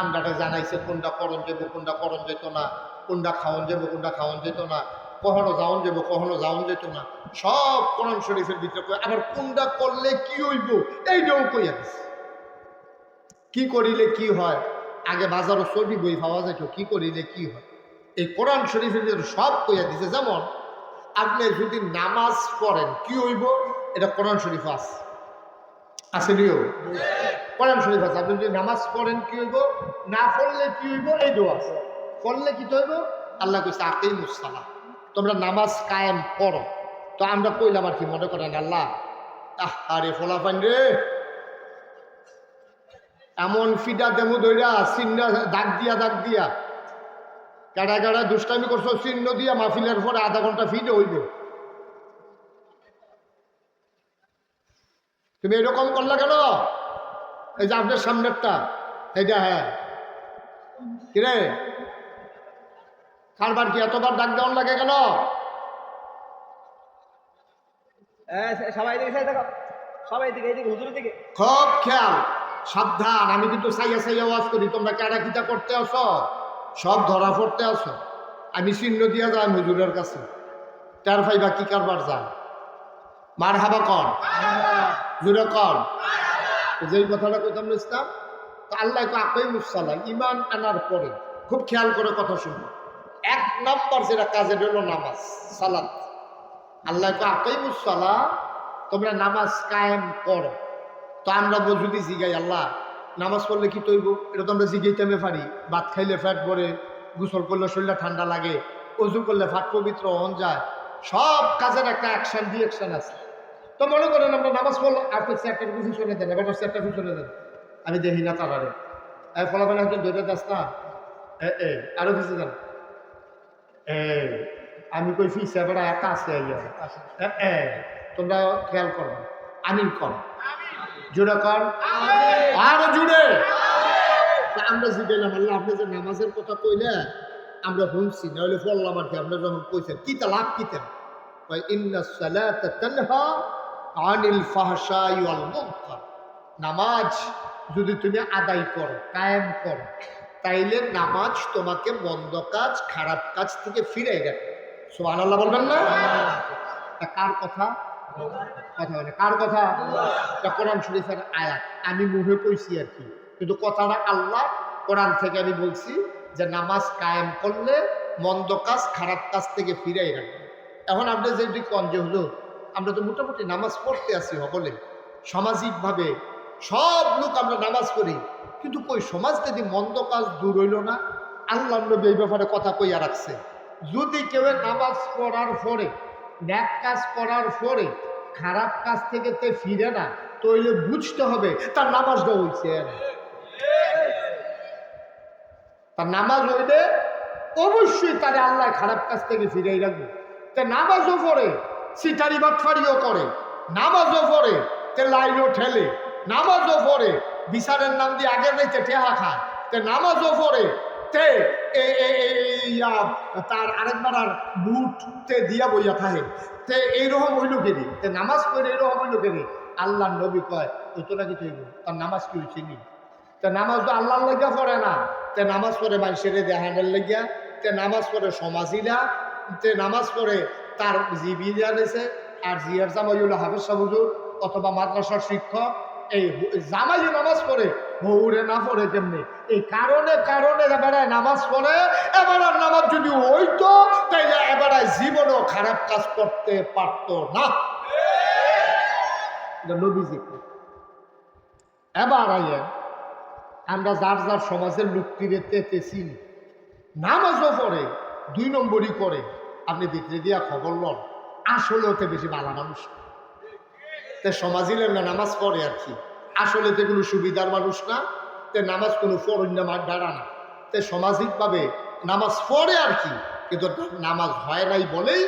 আমরা জানাইছে কোনটা করণ যাব, কোনটা করণ যেত না, কোনটা খাওয়ান যাব, কোনটা খাওয়ান যেত না, কখনো যাওন যাব, কখনো যাওন যেত না, সব কোরআন শরীফের ভিতরে। আবার কোনটা করলে কি হইব এইটাও কইয়া দিচ্ছে। কি করিলে কি হয়, আগে বাজারও ছবি বই পাওয়া যেত, কি করিলে কি হয় এই কোরআন শরীফের ভিতরে সব কইয়া দিছে। যেমন আপনি যদি নামাজ পড়েন কি হইব এটা কোরআন শরীফ আছে, আসেনিও কোরআন শরীফ আছে। আপনি যদি নামাজ পড়েন কি হইব, না পড়লে কি হইব এইটাও আছে। পড়লে কি হইব, আল্লাহ কইছে আকিমুস সালাহ, তোমরা নামাজ কায়েম করো। তো আমরা কইলাম আর কি মনে করেন আল্লাহ আরে ফলাফান রে এমন ফিডা দেমু দইরা চিহ্ন দাগ দিয়া কাটা কাটা দুষ্টামি করছো চিহ্ন দিয়া মাহফিলের পরে আধা ঘন্টা ফিডে হইব। তুমি এরকম করলা কেন? এই যে আপনার সামনেরটা এইটা, হ্যাঁ কিরে কারবার কি এতবার ডাক দেওয়ান লাগে কেন? খুব খেয়াল সাবধান, আমি কিন্তু সাইয়া সাইয়া ওয়াজ করি, তোমরা কেডা কিটা করতে আসো, সব ধরা পড়তে আসো। আমি চিহ্ন দিয়া যাই হুজুরের কাছে, টার ফাইবা কি কারবার যান, মার হাবা কর জুড়ে কর, যেই কথাটা কইতাম ইসলাম। তো আল্লাহ আকিমুস সালাহ, ঈমান আনার পরে খুব খেয়াল করে কথা শুনবো। 1 নম্বর যেটা কাজের হলো নামাজ সালাত। আল্লাহ আকিমুস সালাহ, তোমরা নামাজ কায়েম করো। তো আমরা যদি জিগাই আল্লাহ নামাজ পড়লে কি তৈব, এটা তো আমরা জিগাইতে পারি। ভাত খাইলে ফ্যাট ভরে, গোসল করলে শরীরটা ঠান্ডা লাগে, অজু করলে ফাট পবিত্র হন যায়, সব কাজের একটা অ্যাকশন রিঅ্যাকশন আছে। তো মনে করেন আমরা নামাজ পড়লো, আপনি চেয়ারটার পিছনে দেন, এবার চেয়ারটা পিছনে দেন, আমি দেখি না তারারে ফলাফল একজন ধরে যাস না, আরো পিছিয়ে যান, আমি কই ফিস এবার একা আছে, তোমরা খেয়াল করো, আমিন কর, জোরে কর, আরো জুড়ে। আমরা জিগাইলাম আল্লাহ আপনি যে নামাজের কথা কইলে আমরা শুনছি, না হলে পড়লাম আর কি, আপনার যখন কইছেন কিতা লাভ কিতা, ইন্নাস সালাতা তানহা আনিল ফাহশাই ওয়াল মুনকার, নামাজ যদি তুমি আদায় করো কায়েম করো তাইলে নামাজ তোমাকে মন্দ কাজ খারাপ কাজ থেকে ফিরে রাখে। সুবহানাল্লাহ বলবেন না? কার কথা? কথা বলে কার কথা? কোরআন শরীফের আয়াত, আমি মুখে কইছি আর কি, কিন্তু কথাটা আল্লাহ কোরআন থেকে আমি বলছি যে নামাজ কায়েম করলে মন্দ কাজ খারাপ কাজ থেকে ফিরাই রাখবে। এখন আপনি যেটি কন যে হলো আমরা তো মোটামুটি নামাজ পড়তে আসি সকলে, সামাজিকভাবে সব লোক আমরা নামাজ পড়ি, কিন্তু কই সমাজ থেকে মন্দ কাজ দূর হইল না। আল্লাহ নবী এই ব্যাপারে কথা কইয়া রাখছে, যদি কেউ নামাজ পড়ার পরে ন্যাক কাজ করার পরে খারাপ কাজ থেকে তে ফিরে না, তইলে বুঝতে হবে তার নামাজটা হইছে, তার নামাজ হইলে অবশ্যই তারে আল্লাহ খারাপ কাজ থেকে ফিরেই রাখবে। তে নামাজও পড়ে সিটারি বাটফারিও করে, নামাজও পড়ে তে লাইনও ঠেলে, নামাজও পড়ে বিচারের নাম দিয়ে আগের রাইতে টেহা খায়, তে নামাজও পড়ে তে তার আরেকবার আর বুট তে দিয়া বইয়া থাকে, তে এইরকম হইল কেনি, তে নামাজ পড়ে এইরকম হইল কেনি। আল্লাহ নবী কয় ওই তো নাকি তৈব, তার নামাজ কি হয়েছে নি? তে নামাজ তো আল্লাহর লাগিয়া পড়ে না, তে নামাজ পড়ে মানুষের দেহানের লাগিয়া, তে নামাজ পড়ে সমাজিরা, তে নামাজ পড়ে তার জিবিরা রয়েছে, আর জিয়ার জামাই হলো হাফেজ সাহেব হুজুর অথবা মাদ্রাসার শিক্ষক। এই জামাই নামাজ পড়ে বউরে না পড়ে কেমনি, এই কারণে কারণে এবারে নামাজ পড়ে। এবার নামাজ যদি হইতো তাইলে এবারে জীবনও খারাপ কাজ করতে পারত না। নবীজি এবার আইয়েন আমরা যার যার সমাজের লোকটিরে তেতেছি, নামাজও পড়ে 2 নম্বরই করে, আপনি ভিতরে দিয়া খবর লন আসলে ওতে বেশি ভালো মানুষ, তে সমাজিলের না নামাজ পড়ে আর কি, আসলে তে কোনো সুবিধার মানুষ না, তে নামাজ কোনো ফরন্য ডাড়া না, তে সামাজিকভাবে নামাজ পড়ে আর কি, কিন্তু নামাজ হয় নাই বলেই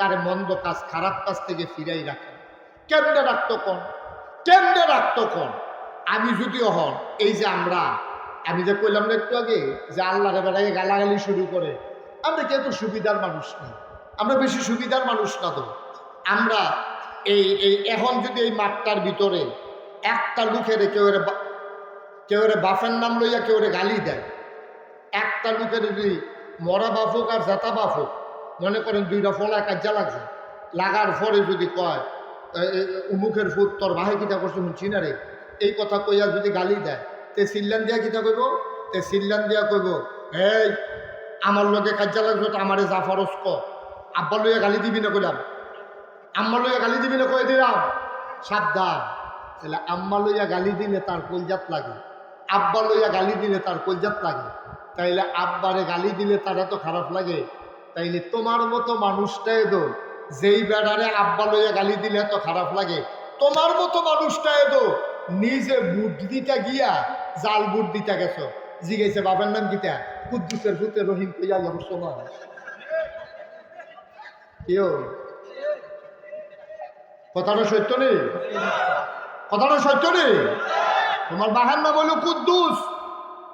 তার মন্দ কাজ খারাপ কাজ থেকে ফিরাই রাখেন। কেমনে রাখতো কোন, কেমনে রাখতো কোন? আমি যদিও হন এই যে আমি যে কইলাম না একটু আগে যে আল্লাহর বেড়াইয়ে গালাগালি শুরু করে, আমরা কিন্তু সুবিধার মানুষ না, আমরা বেশি সুবিধার মানুষ না। তো আমরা এই এখন যদি এই মাঠটার ভিতরে একটা লোকের কেউ বাফের নাম লইয়া কেউ গালি দেয়, একটা লোকের যদি মরা বাপ হোক আর জাতা বাপ হোক, মনে করেন দুইটা ফলা কাজা লাগছে, লাগার পরে যদি কয় উমুখের ফুট তোর ভাই কিতা করছে শুনছি না রে, এই কথা কইয়া যদি গালি দেয়, তে সিল্লান দিয়া কিতা কইব, তে সিল্লান দিয়া কইব এই আমার লোকে কাজা লাগছে তো আমারে জাফরস ক, আব্বা লইয়া গালি দিবি না কইলাম, আম্মা লইয়া গালি দিবি না কয়ে দিলাম, সাবধান। তাহলে আম্মা লইয়া গালি দিলে তার কলজাত লাগে, আব্বা লইয়া গালি দিলে তার কলজাত লাগে। তাইলে আব্বারে গালি দিলে তার এত খারাপ লাগে, তাইলে তোমার মতো মানুষটাই তো যেই বেড়ারে আব্বা লইয়া গালি দিলে এত খারাপ লাগে, তোমার মতো মানুষটাই তো নিজে বুট দিতে গিয়া জাল বুট দিতে গেছো, জিগেছে বাবার নাম গীতা, কুদ্দুসের ভূতে রহিম কইয়া যাব সময় কেউ কথাটা সত্য নেই, কথাটা সত্য নেই। তোমার বাহার নাম হলো কুদ্দুস,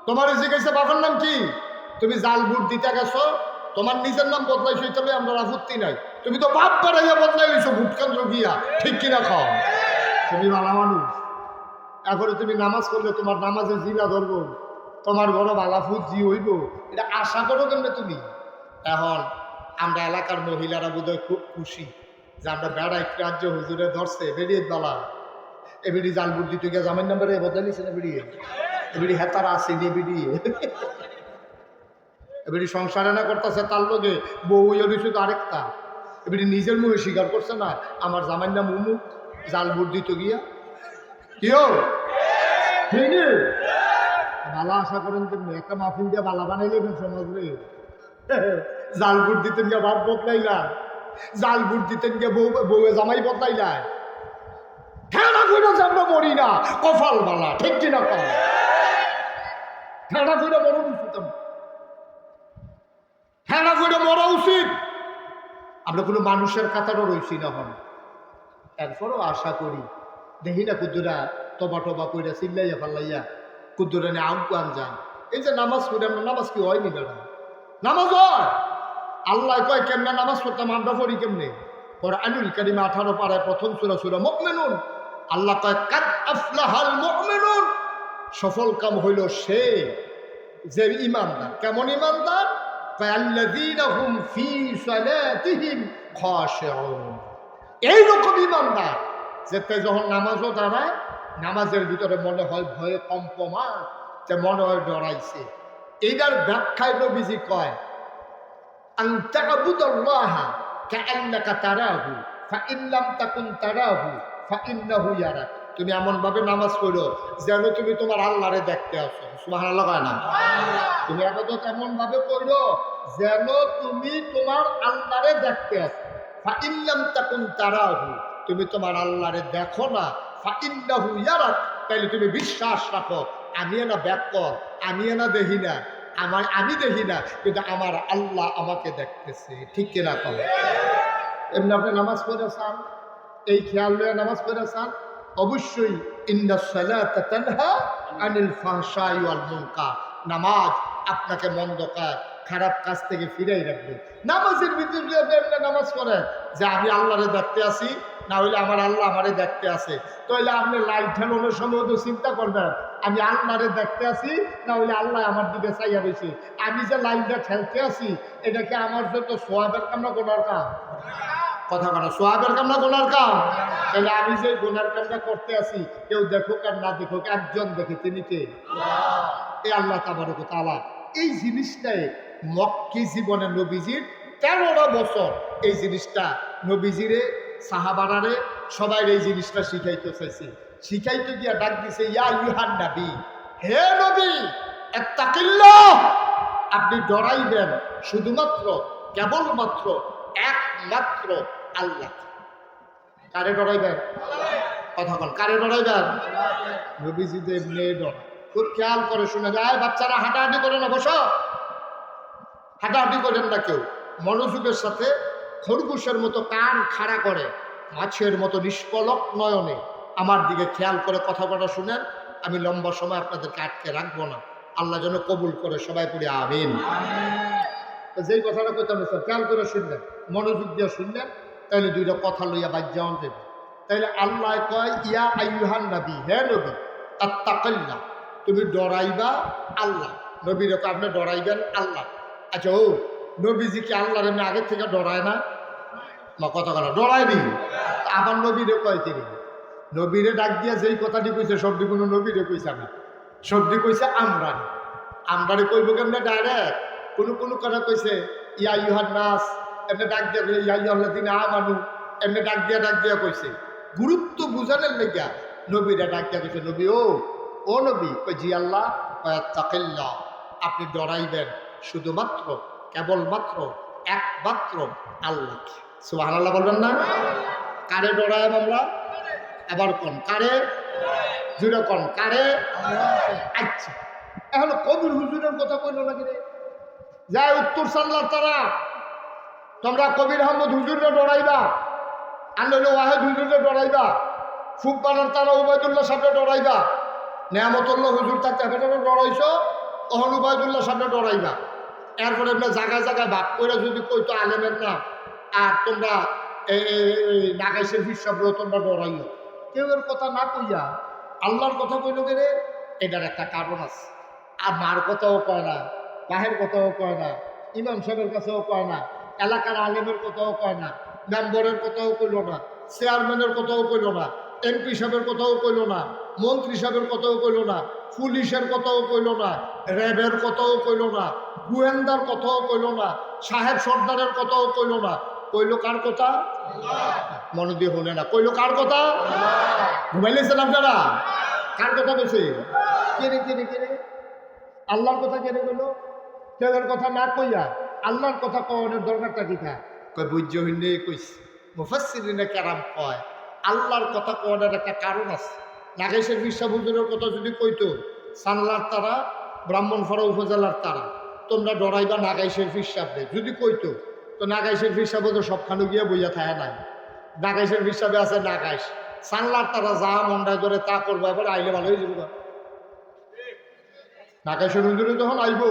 তোমার জিজ্ঞাসা বাবার নাম কি, তুমি জাল বুট দিতে গেছো, তোমার নিজের নাম বদলাইছো, তবে আমরা আপত্তি নাই, তুমি তো বাপ বাড়াইয়া বদলাই লইছো ভোট কেন্দ্র গিয়া, ঠিক কিনা খাও? তুমি ভালো মানুষ, এখন তুমি নামাজ করলে তোমার নামাজের জিলা ধরবো, তোমার বড় বালা ফুজি হইব, এটা আশা করো কেমনে তুমি? এখন আমরা এলাকার মহিলারা বোধহয় খুব খুশি যে আমরা বেড়াই রাজ্য হুজুরে ধরছে বেরিয়ে বালা, এবিডি জাল বুট দিতে গিয়ে জামাই নাম্বারে বদলাই নিছে না, বেরিয়ে এবিডি হেতারা আসেনি, বেরিয়ে এবারে সংসারে না করতেছে তার লোকে বউ শুধু আরেকটা, এবারে নিজের মুখে স্বীকার করছে না আমার জামাইর নাম উমুক, জাল বুট দিতে গিয়া কেউ ঠিক বালা আশা করেন তুমি একটা মাফিন দিয়ে বালা বানাইলে সমাজ রে, জাল বুট দিতেন গিয়ে বাপ বদলাইলা, জাল বুট দিতেন গিয়ে বউয়ে জামাই বদলাইলা, ঠেলা ফিরে আমরা মরি না কপাল বালা, ঠিক কিনা কম? ঠেলা ফিরে মরো উচিত, ঠেলা ফিরে মরা উচিত। আমরা কোনো মানুষের কাতারও রয়েছি না হন, এরপরও আশা করি দেখি না কুদ্দুরা টবা টবা কইরা চিল্লাইয়া ফাল্লাইয়া কুদ্দুরা নিয়ে আহ্বান যান। এই যে নামাজ পড়ি আমরা, নামাজ কি হয়নি ম্যাডাম? নামাজ হয়। আল্লাহ কয় কেমনে নামাজ পড়তাম, আমরা পড়ি কেমনে? কোরআনুল কারীমে 18 পারায় প্রথম সূরা সূরা মুমিনুন, আল্লাহ কয় কাদ আফলাহাল মুমিনুন, সফল কাম হইল সে যে ইমানদার। কেমন ইমানদার? ফাল্লাযীনা হুম ফী সালাতিহিম খাশিউন, এইরকম ইমানদার যেতে যখন নামাজও দাঁড়ায়, নামাজের ভিতরে মনে হয় ভয়ে কম্পমান, যে মনে হয় ডরাইছে। এইটার ব্যাখ্যায় নবীজি কয় আন তা'বুদাল্লাহা কাআন্নাকা তারাহু ফাইন লাম তাকুন তারাহু ফাইন্নাহু ইয়ারাক। তুমি এমনভাবে নামাজ পড়ো যেন তুমি তোমার আল্লাহরে দেখতে আসো। সুবহানাল্লাহ কয় না? তুমি আপাতত এমনভাবে পড়ো যেন তুমি তোমার আল্লাহরে দেখতে আসো। ফাইন লাম তাকুন তারাহু, তুমি তোমার আল্লাহরে দেখো না, ফাইন্নাহু ইয়ারাক, তাইলে তুমি বিশ্বাস রাখো আমি না ব্যাকর, আমি না দেখি না, আমি দেখি না, কিন্তু আমার আল্লাহ আমাকে দেখতেছে, ঠিক কিনা কবে? এমনি আপনি নামাজ পড়েছেন, এই খেয়াল নিয়ে নামাজ পড়েছেন, অবশ্যই ইন্নাস সালাতা তানহা আনিল ফাহশাই ওয়াল মুনকার, নামাজ আপনাকে মন্দ কাজ খারাপ কাজ থেকে ফিরাই রাখবে। নামাজের ভিতরে নামাজ পড়েন যে আমি আল্লাহরে দেখতে আসি, না হইলে আমার আল্লাহ আমারে দেখতে আসে, তাহলে আপনি লাইট ঠেলানোর সময় তো চিন্তা করবেন আমি আল্লাহরে দেখতে আসি, না হইলে আল্লাহ আমার দিকে চাইয়া রয়েছে। আমি যে লাইনটা ঠেলতে আসি এটা কি আমার জন্য সোয়াবের কাম না গোনার কাম? কথা বলা সোয়াবের কাম না গোনার কাম? তাহলে আমি যে গোনার কামটা করতে আসি, কেউ দেখুক আর না দেখুক, একজন দেখে, তিনি কে? এই আল্লাহ তাবারক ওয়া তাআলা। এই জিনিসটাই মক্কি জীবনে নবীজির 13টা বছর এই জিনিসটা নবীজিরে সাহাবারারে সবাই এই জিনিসটা শিখাইতে চাইছে। শিখাইতে গিয়া ডাক দিছে ইয়া আইয়ুহান নবী, হে নবী ইত্তাকিল্লাহ, আপনি ডরাইবেন শুধুমাত্র কেবলমাত্র একমাত্র আল্লাহ। কারে ডরাইবেন? কথা বল, কারে ডরাইবেন? নবীজিদের মেয়ে ডর। খুব খেয়াল করে শুনে যায়, বাচ্চারা হাঁটাহাঁটি করে না, বসো, হাঁটাহাঁটি করেন না কেউ, মনোযোগের সাথে খরগোশের মতো কান খাড়া করে মাছের মতো নিষ্পলক নয়নে আমার দিকে খেয়াল করে কথা বলা শুনেন। আমি লম্বা সময় আপনাদেরকে আটকে রাখবো না। আল্লাহ যেন কবুল করে, সবাই পড়ে আমিন। যেই কথাটা কইতাম স্যার খেয়াল করে শুনলেন, মনোযোগ দিয়ে শুনলেন, তাইলে দুইটা কথা লইয়া বাদ যাওয়া যাবে। তাইলে আল্লাহ কয় ইয়া আইয়ুহান নবী, হে নবী, আত্তাকিল্লাহ, তুমি ডরাইবা আল্লাহ। নবীর আপনি ডরাইবেন আল্লাহ। আচ্ছা, ও নবীজি কি আল্লাহর এমনি আগের থেকে ডরায় না? মা কথা বলা ডরায়নি। আবার নবীরে কয় তিনি, নবীরে ডাক দিয়া যেই কথাটি কইছে সবটি কোনো নবীরে কইছে না, সবটি কইছে আমরানি। আমরানি কইব কেমনে ডাইরেক্ট, কোনো কোনো কথা কইছে ইয়া আইয়ুহান নাস, এমনি ডাক দিয়া ইয়া আইয়ুহাল্লাযীনা আমানু, এমনি ডাক দিয়া কইছে। গুরুত্ব বুঝানোর লেগা নবীরা ডাক দিয়া কইছে নবী, ও নবী। কই জি আল্লাহ। তাকিল্লাহ, আপনি ডরাইবেন শুধুমাত্র কেবলমাত্র একমাত্র আল্লাহ। সুবহানাল্লাহ বলবেন না? কারে ডরাই আমরা? আবার কোন কারে? জুড়ে কোন কারে? আচ্ছা, এখন কবির হুজুরের কথা কইল না কিরে? যাই উত্তর সাল্লার তারা, তোমরা কবির আহমদ হুজুরে ডরাইবা, আর নইলে ওয়াহেদ হুজুরে ডরাইবা, ফুকবানার তারা উবায়দুল্লাহ সাহেবরে ডরাইবা, নেয়ামতুল্লাহ হুজুর থাকতে হেফাজতে ডরাইছ, তখন উবায়দুল্লাহ সাহেবরে ডরাইবা। এরপরে আপনার জায়গায় জায়গায় ভাগ করে যদি কইতো আলেমের না, আর তোমরা নাগাইশের হিসাবরেও তোমরা ডরাইও। কেউ এর কথা না কইয়া আল্লাহর কথা কইল কে রে? এটার একটা কারণ আছে। আর মার কথাও কয় না, বাহের কথাও কয় না, ইমাম সাহেবের কাছেও কয় না, এলাকার আলেমের কথাও কয় না, মেম্বরের কথাও কইল না, চেয়ারম্যানের কথাও কইল না, এমপি সাহেবের কথাও কইল না, মন্ত্রী সাহেবের কথাও কইল না, পুলিশের কথাও কইল না, র্যাবের কথাও কইল না, গোয়েন্দার কথাও কইল না, সাহেব সর্দারের কথাও কইল না। কইল কার কথা? মনে দিয়ে শুনে না। কইল কার কথা? ঘুমাইলেছেন আপনারা? কার কথা বলছে? কেনে কেনে কেনে আল্লাহর কথা কেনে কইল? কেলের কথা না কইয়া আল্লাহর কথা কওয়ানোর দরকারটা কি থা? কয় বুঝ্য হইলে কইছে। মুফাসসিরিনে কেরাম কয় আল্লাহর কথা কওয়ানোর একটা কারণ আছে। নাগেশের বিশ্বাস হুজুরের কথা যদি কইতো, সানলার তারা, ব্রাহ্মণপাড়া উপজেলার তারা, তোমরা ডরাইবা নাগাইশের ফিরসাবে যদি কইতো, তো নাগাইশের ফিরসাবে তো সবখানে গিয়ে বইয়া থাকে নাই। নাগাইশের ফিরসাবে আছে নাগাইশ, সানলার তারা যা মন্ডায় ধরে তা করবো, এবার আইলে ভালো হয়ে যাবো। নাগাইশের হুজুরে যখন আইব,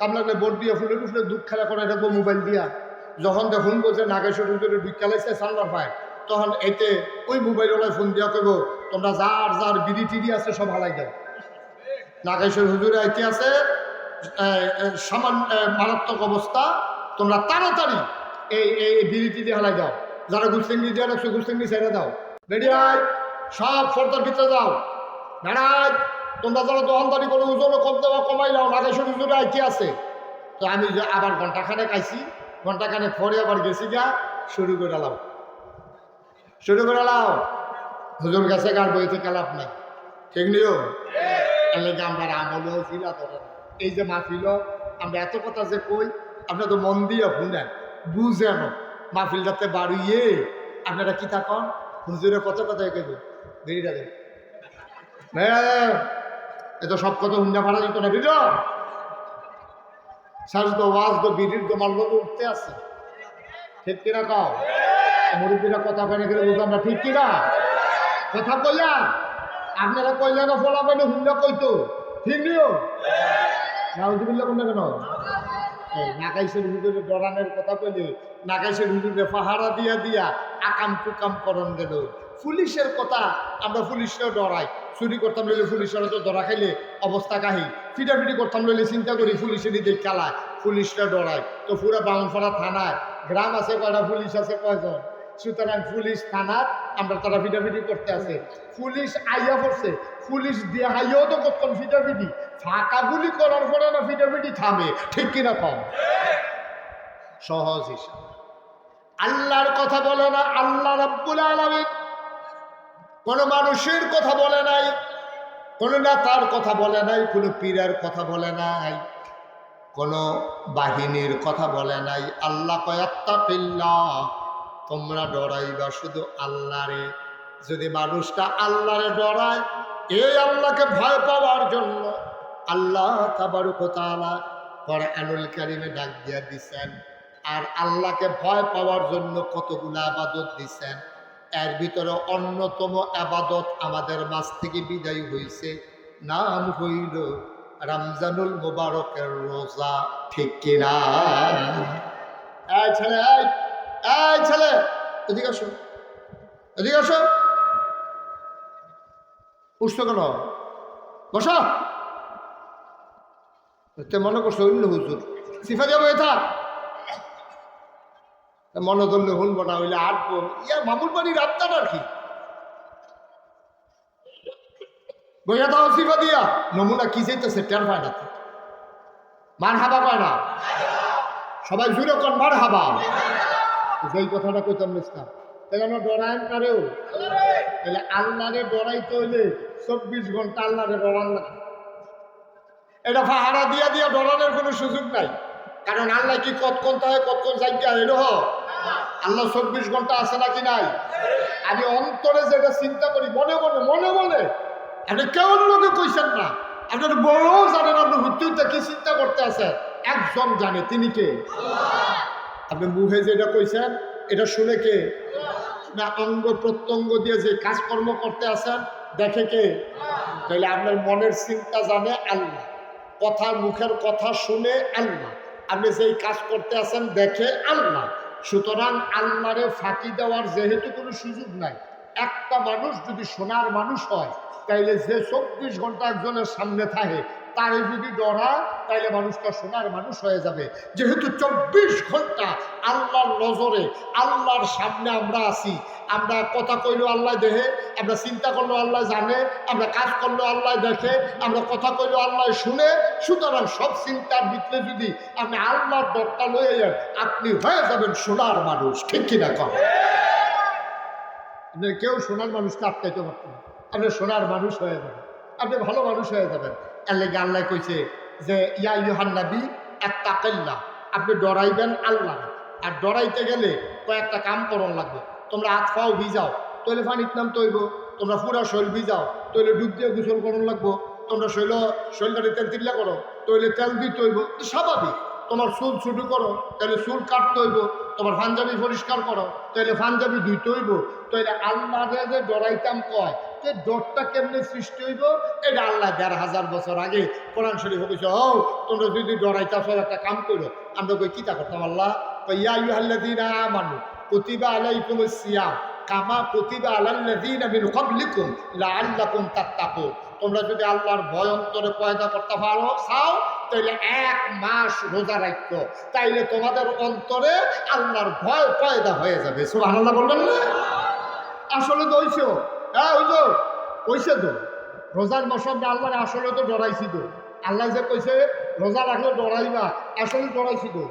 আপনাকে ভোট দিয়ে ফুলে ফুলে দুধ খেলা করে রাখবো মোবাইল দিয়া। যখন দেখুন বলছে নাগেশ্বর হুজুরে দুধ খেলাইছে সানলার পায়, তখন এতে ওই মোবাইলওয়ালায় ফোন দিয়া করবো, তোমরা যার যার বিড়ি টিড়ি আছে সব হালাই দাও। নাগেশ্বর হুজুরে আইতে আছে মারাত্মক অবস্থা, তোমরা তাড়াতাড়ি এই বিড়ি টিড়ি হালাই দাও। যারা গুস্তিঙ্গি দিয়ে রাখছো গুস্তিঙ্গি ছেড়ে দাও, বেরিয়ায় সব ফর্দার ভিতরে যাও। বেড়ায় তোমরা যারা দোকানদারি করে ওজনও কম দেওয়া কমাই নাও, নাগেশ্বর হুজুরে আইতে আছে। তো আমি আবার ঘন্টাখানেক আইছি, ঘন্টাখানেক পরে আবার গেছি গা, শুরু করে লাও হুজুর কাছে কার বইতে কালাপ নাই, ঠিক নিও। তাহলে আমরা আমলেও ফিলা ধরে না। এই যে মাহফিল, আমরা এত কথা যে কই, আপনারা তো মন দিয়ে শুনেন, বুঝেন। মাহফিলটাতে বাড়িয়ে আপনারা কি থাকুন, হুজুরের কত কথা কেবো বেরিয়ে দেন। এত সব কথা হুন্ডা ভাড়া যেত না, বুঝলো? সাজ তো ওয়াজ তো বিড়ির তো মাল উঠতে আছে, ঠিক কিনা কাও? মুরব্বীরা কথা কয়ে গেলে বুঝলাম না, ঠিক কিনা? কথা কইলাম, আপনারা কইলেন না ফলা পাইলে হুন্ডা কইতো, ঠিক নিও না? উজুবিল্লা কোনটা কেন? নাগাইশের হুজুরে ডরানের কথা কইলে নাগাইশের হুজুরে পাহারা দিয়া দিয়া আকাম কুকাম করন গেল। পুলিশের কথা, আমরা পুলিশরাও ডরাই, চুরি করতাম লইলে পুলিশের তো ধরা খাইলে অবস্থা কাহি, ফিটাফিটি করতাম লইলে চিন্তা করি পুলিশেরই দেখ খেলায়, পুলিশরা ডরায়। তো পুরো বাউনপাড়া থানায় গ্রাম আছে কয়টা, পুলিশ আছে কয়জন? সুতরাং পুলিশ থানার আমরা তারা ফিটাফিটি করতে আছে, পুলিশ আইয়া পড়ছে, পুলিশ দিয়ে হাইয়াও তো করতাম ফিটাফিটি, ফাঁকা গুলি করার পরে না ফিটাফিটি থামে, ঠিক কিনা কম? সহজ হিসাব। আল্লাহর কথা বলে না আল্লাহ রাব্বুল আলামিন, কোন মানুষের কথা বলে নাই, কোন নেতার কথা বলে নাই, কোন পীরের কথা বলে নাই, কোন বাহিনীর কথা বলে নাই। আল্লাহ কয় আত্তাকিল্লাহ, তোমরা ডরাইবা শুধু আল্লাহরে। যদি মানুষটা আল্লাহরে ডরায়, এই আল্লাহকে ভয় পাওয়ার জন্য আল্লাহ তাবারক ওয়া তাআলা কুরআনুল কারীমে ডাক দিয়া দিছেন, আর আল্লাহকে ভয় পাওয়ার জন্য কতগুলো আবাদত দিচ্ছেন। এর ভিতরে অন্যতম আবাদত আমাদের মাঝ থেকে বিদায় হয়েছে, নাম হইল রমজানুল মুবারকের রোজা। ঠিক কিনা? এই ছেলে, এই ছেলে, এদিকে আসো, এদিকে আসো। উঠছো কেন? বসো। মনে করছো অন্য হুজুর সিফা যাবো এটা মনে ধরলে শুনবো না, হইলে আটবো। ইয়া মামুর বাড়ির আপনার আর কি বইয়া দাও সিফা দিয়া নমুনা কি চাইতেছে টের পায় না, মার হাবা পায় না। সবাই জুড়ে কর মার হাবা। যেই কথাটা কইতাম ইসলাম, তাহলে আমরা ডরাইন কারেও, তাহলে আল্লাহরে ডরাইতে হইলে 24 ঘন্টা আল্লাহরে ডরান লাগে। এটা পাহারা দিয়া দিয়া ডরানোর কোনো সুযোগ নাই, কারণ আল্লাহ কি কতক্ষণ থাকে কতক্ষণ জায়গা এলো আল্লাহ 24 ঘন্টা আছে নাকি নাই? আমি অন্তরে যেটা চিন্তা করি মনে মনে মনে মনে, আপনি কেউ লোকে কইছেন না, আপনার বড় জানেন আপনি হুত্তুটা কি চিন্তা করতে আছে, একজন জানে, তিনি কে? আপনি মুখে যেটা কইছেন এটা শুনে কে? না অঙ্গ প্রত্যঙ্গ দিয়ে যে কাজকর্ম করতে আছেন দেখে কে? তাহলে আপনার মনের চিন্তা জানে আল্লাহ, কথা মুখের কথা শুনে আল্লাহ, আপনি যেই কাজ করতে আছেন দেখে আল্লাহ। সুতরাং আল্লাহরে ফাঁকি দেওয়ার যেহেতু কোনো সুযোগ নাই, একটা মানুষ যদি সোনার মানুষ হয় তাইলে যে 24 ঘন্টা একজনের সামনে থাকে তারে যদি ডরা তাইলে মানুষটা সোনার মানুষ হয়ে যাবে। যেহেতু 24 ঘন্টা আল্লাহর নজরে আল্লাহর সামনে আমরা আছি, আমরা কথা কইলেও আল্লাহ দেখে, আমরা চিন্তা করলেও আল্লাহ জানে, আমরা কাজ করলেও আল্লাহ দেখে, আমরা কথা কইলেও আল্লাহ শুনে। সুতরাং সব চিন্তার ভিতরে যদি আপনি আল্লাহর ডরটা লয়ে যান, আপনি হয়ে যাবেন সোনার মানুষ। ঠিক কিনা কম? আপনি কেউ সোনার মানুষকে আটকাইতে পারতেন, আপনি সোনার মানুষ হয়ে যাবেন, আপনি ভালো মানুষ হয়ে যাবেন। এর লেগে আল্লাহ কইছে যে ইয়া ইউহান নবী আত্তাকিল্লাহ, আপনি ডরাইবেন আল্লাহ। আর ডরাইতে গেলে কয়েকটা কাম করন লাগবে। তোমরা হাত পাও ভিজাও, তৈলে পানির নাম তৈব। তোমরা পুরা শরীর ভিজাও, তৈলে ডুব দিয়ে গোসল করন লাগবো। তোমরা শরীরটারে তেল তিল্লা করো, তৈলে তেল দিতে হইব, স্বাভাবিক। তোমার চুল ছুটু করো, তাহলে চুল কাটতে হইব। তোমার পাঞ্জাবি পরিষ্কার করো, তাহলে পাঞ্জাবি ধুইতে হইব। তাহলে আল্লাহ যে ডরাইতাম কয়, যে ডরটা কেমনে সৃষ্টি হইব, এটা আল্লাহ 1500 বছর আগে কোরআন শরীফ কইছে, ও তোমরা যদি ডরাইতাছ একটা কাম করো। আমরা কই কিতা করতাম? আল্লাহ ইয়া আইয়ুহাল্লাযীনা আমানু কুতিবা আলাইকুমুস সিয়াম কামা কুতিবা আলাল্লাযীনা মিন ক্বাবলিকুম লাআল্লাকুম তাত্তাকুন। তোমরা যদি আল্লাহর ভয় অন্তরে পয়দা করতে পারো চাও, তাইলে 1 মাস রোজা রাখো, তাইলে তোমাদের অন্তরে আল্লাহর ভয় পয়দা হয়ে যাবে। সুবহানাল্লাহ বলবেন না? আসলে তো হইছে, হ্যাঁ হইলো, কইছে তো রোজার মৌসুমে আল্লাহর আসলে তো ডরাইছি তো। আল্লাহ যে কইছে রোজা রাখলে ডরাইবা, আসলে ডরাইছি তো।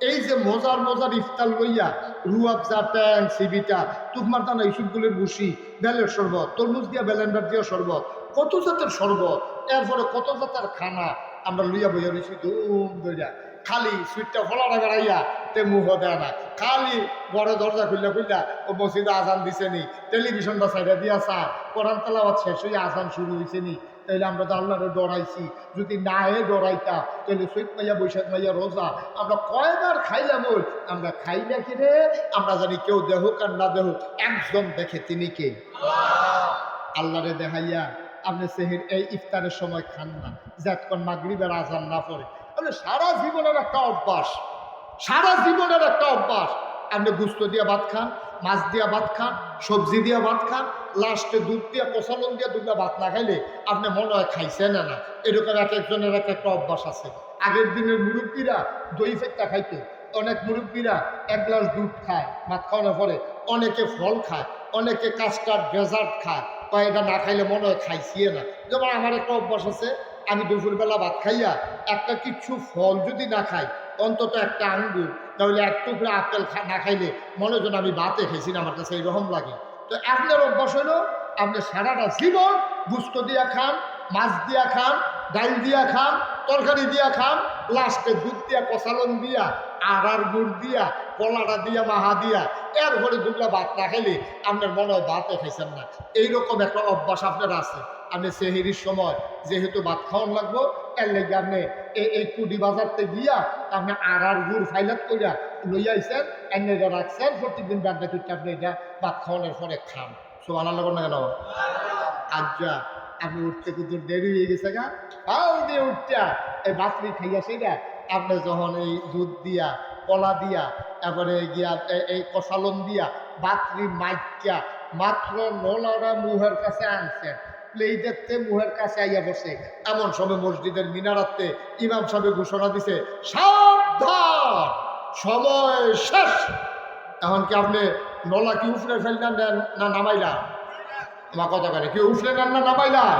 এই যে মজার মজার ইফতার লইয়া রুয়াবজা, ট্যাং, সিবিটা, তুকমার দানা, ইসুফগুলের বুসি, বেলের শরবত, তরমুজ দিয়া বেলেন্ডার দিয়া শরবত, কত জাতের শরবত, এরপরে কত জাতের খানা আমরা লইয়া বইয়া রয়েছি ধুম দইয়া। খালি সুইটটা ফলাটা বেড়াইয়া তে মুহ দেয় না, খালি বড় দরজা খুললা খুললা ও মসজিদে আজান দিছে নি, টেলিভিশনটা সাইডে দিয়া চা, কোরআন তেলাওয়াত শেষ হয়ে আজান শুরু হয়েছে নি। তাইলে আমরা তো আল্লাহরে ডরাইছি। যদি না এ ডরাইতা তাহলে চৈত মাইয়া বৈশাখ মাইয়া রোজা আমরা কয়বার খাইলাম? ওই আমরা খাই না কিনে আমরা জানি, কেউ দেহুক আর না দেহুক একজন দেখে, তিনি কে? আল্লাহরে দেখাইয়া আপনি সেহের এই ইফতারের সময় খান না, যতক্ষণ মাগরিবের আজান না পড়ে। আপনি সারা জীবনের একটা অভ্যাস, সারা জীবনের একটা অভ্যাস। আপনি গুস্ত দিয়ে ভাত খান, মাছ দিয়া ভাত খান, সবজি দিয়া ভাত খান, লাস্টে দুধ দিয়া কষালন দিয়া দুধটা ভাত না খাইলে আপনি মনে হয় খাইছেন না। এরকম এক একজনের এক একটা অভ্যাস আছে। আগের দিনের মুরব্বীরা দই ফেটটা খাইতো, অনেক মুরব্বীরা 1 গ্লাস দুধ খায় ভাত খাওয়ানোর পরে, অনেকে ফল খায়, অনেকে কাস্টার্ড ডেজার্ট খায়। বা এটা না খাইলে মনে হয় খাইছিয়ে না। যেমন আমার একটা অভ্যাস আছে, আমি দুপুরবেলা ভাত খাইয়া একটা কিছু ফল যদি না খাই, অন্তত একটা আঙ্গুর, তাহলে 1 টুকরা আপেল না খাইলে মনে যেন আমি ভাতে খেয়েছি না, আমার কাছে এইরকম লাগে। তো আপনার অভ্যাস হলো আপনি সারাটা জীবন গুস্ত দিয়া খান, মাছ দিয়া খান, ডাল দিয়া খান, তরকারি দিয়া খান, লাস্টে দুধ দিয়া কষালন দিয়া আড়ার গুড় দিয়া কলাটা দিয়া মাহা দিয়া এরপরে দুগলা ভাত না খাইলে আপনার মনে হয় ভাতে খাইছেন না। এইরকম একটা অভ্যাস আপনার আছে। আপনি সেহেরির সময় যেহেতু ভাত খাওয়ান লাগবো, এর লেগে আপনি এই কুডি বাজারতে গিয়া আপনি আড়ার গুড় ফাইলাত কইরা লইয়া আইছেন, এনে এটা রাখছেন, প্রত্যেকদিন বাড্ডা তুলতে আপনি এটা ভাত খাওয়ানোর পরে খান। সুবহানাল্লাহ না কেন? আজ্জা আপনি উঠতে কিন্তু দেরি হয়ে গেছে গা, ফাল দিয়ে উঠটা এই বাতরি খাইয়া সেটা আপনি যখন এই দুধ দিয়া কলা দিয়া এবারে গিয়া এই কষালন দিয়া বাতরি মাইকা মাত্র নোলারা মুহের কাছে আনছেন, প্লেটেতে মুহের কাছে আইয়া বসে, এমন সময় মসজিদের মিনারাতে ইমাম সাহেব ঘোষণা দিছে, সাবধান সময় শেষ। এখন কি আপনি নলা কি উফরে ফেললেন না নামাইলাম? আমার কথা কেন কেউ উঠলে না নামাইলাম?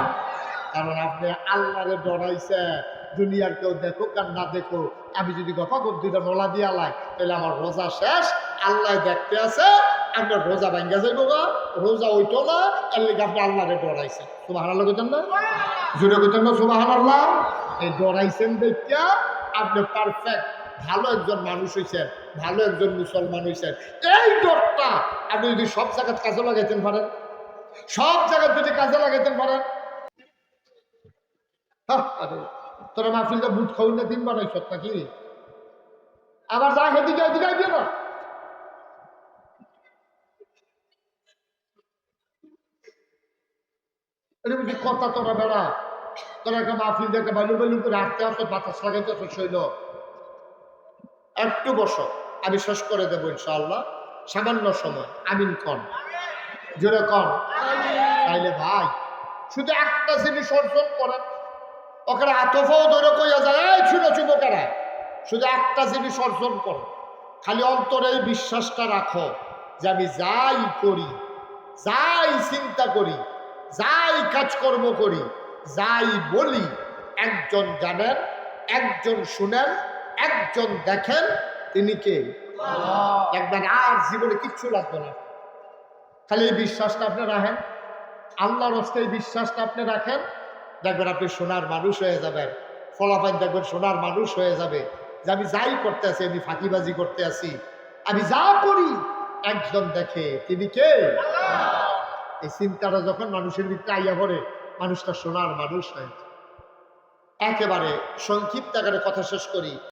কারণ আপনি আল্লাহরে ডরাইছে, দুনিয়ার কেউ দেখুক আর না দেখুক, আমি যদি গপা গপ দুইটা নলা দিয়া লাই তাহলে আমার রোজা শেষ, আল্লাহ দেখতে আছে, আপনার রোজা ভাঙ্গা যাইব গা, রোজা ওইটো না, এর লেগে আপনি আল্লাহরে ডরাইছে। সুবহানাল্লাহ কইতেন না? জুড়ে কইতেন না সুবহানাল্লাহ? এই ডরাইছেন দেখিয়া আপনি পারফেক্ট ভালো একজন মানুষ হয়েছেন, ভালো একজন মুসলমান হয়েছেন। এই ডরটা আপনি যদি সব জায়গায় কাজে লাগাইতেন পারেন, সব জায়গায় যদি কাজে লাগাইতে পারেন, তোরা মাহফিলটা বুট খাউন দিন বানাইছ নাকি? আবার যা হেদিকে এদিকে আইবে না। এটা বুঝি কথা তোরা বেড়া, তোরা একটা মাহফিল দেখে বালু বালু করে হাঁটতে আসো, বাতাস লাগাইতে আসো, শৈল একটু বসো, আমি শেষ করে দেবো ইনশাআল্লাহ, সামান্য সময়। আমিন কন, জোরে কন। তাইলে ভাই শুধু একটা জিনিস অর্জন করেন, ওখানে আতফাও ধরে কইয়া যায়, এই শুনো যুবকেরা, শুধু একটা জিনিস অর্জন করো, খালি অন্তরে এই বিশ্বাসটা রাখো যে আমি যাই করি, যাই চিন্তা করি, যাই কাজকর্ম করি, যাই বলি, একজন জানেন, একজন শুনেন, একজন দেখেন, তিনি কে? একবার আর জীবনে কিচ্ছু লাগবে না, খালি এই বিশ্বাসটা আপনি রাখেন, আল্লাহর হস্তে এই বিশ্বাসটা আপনি রাখেন, দেখবেন আপনি সোনার মানুষ হয়ে যাবেন। ফলাফল দেখবেন সোনার মানুষ হয়ে যাবে, যে আমি যাই করতে আছি, আমি ফাঁকিবাজি করতে আছি, আমি যা করি একজন দেখে, তিনি কে? এই চিন্তাটা যখন মানুষের ভিতরে আইয়া পড়ে, মানুষটা সোনার মানুষ হয়ে। একেবারে সংক্ষিপ্ত আকারে কথা শেষ করি।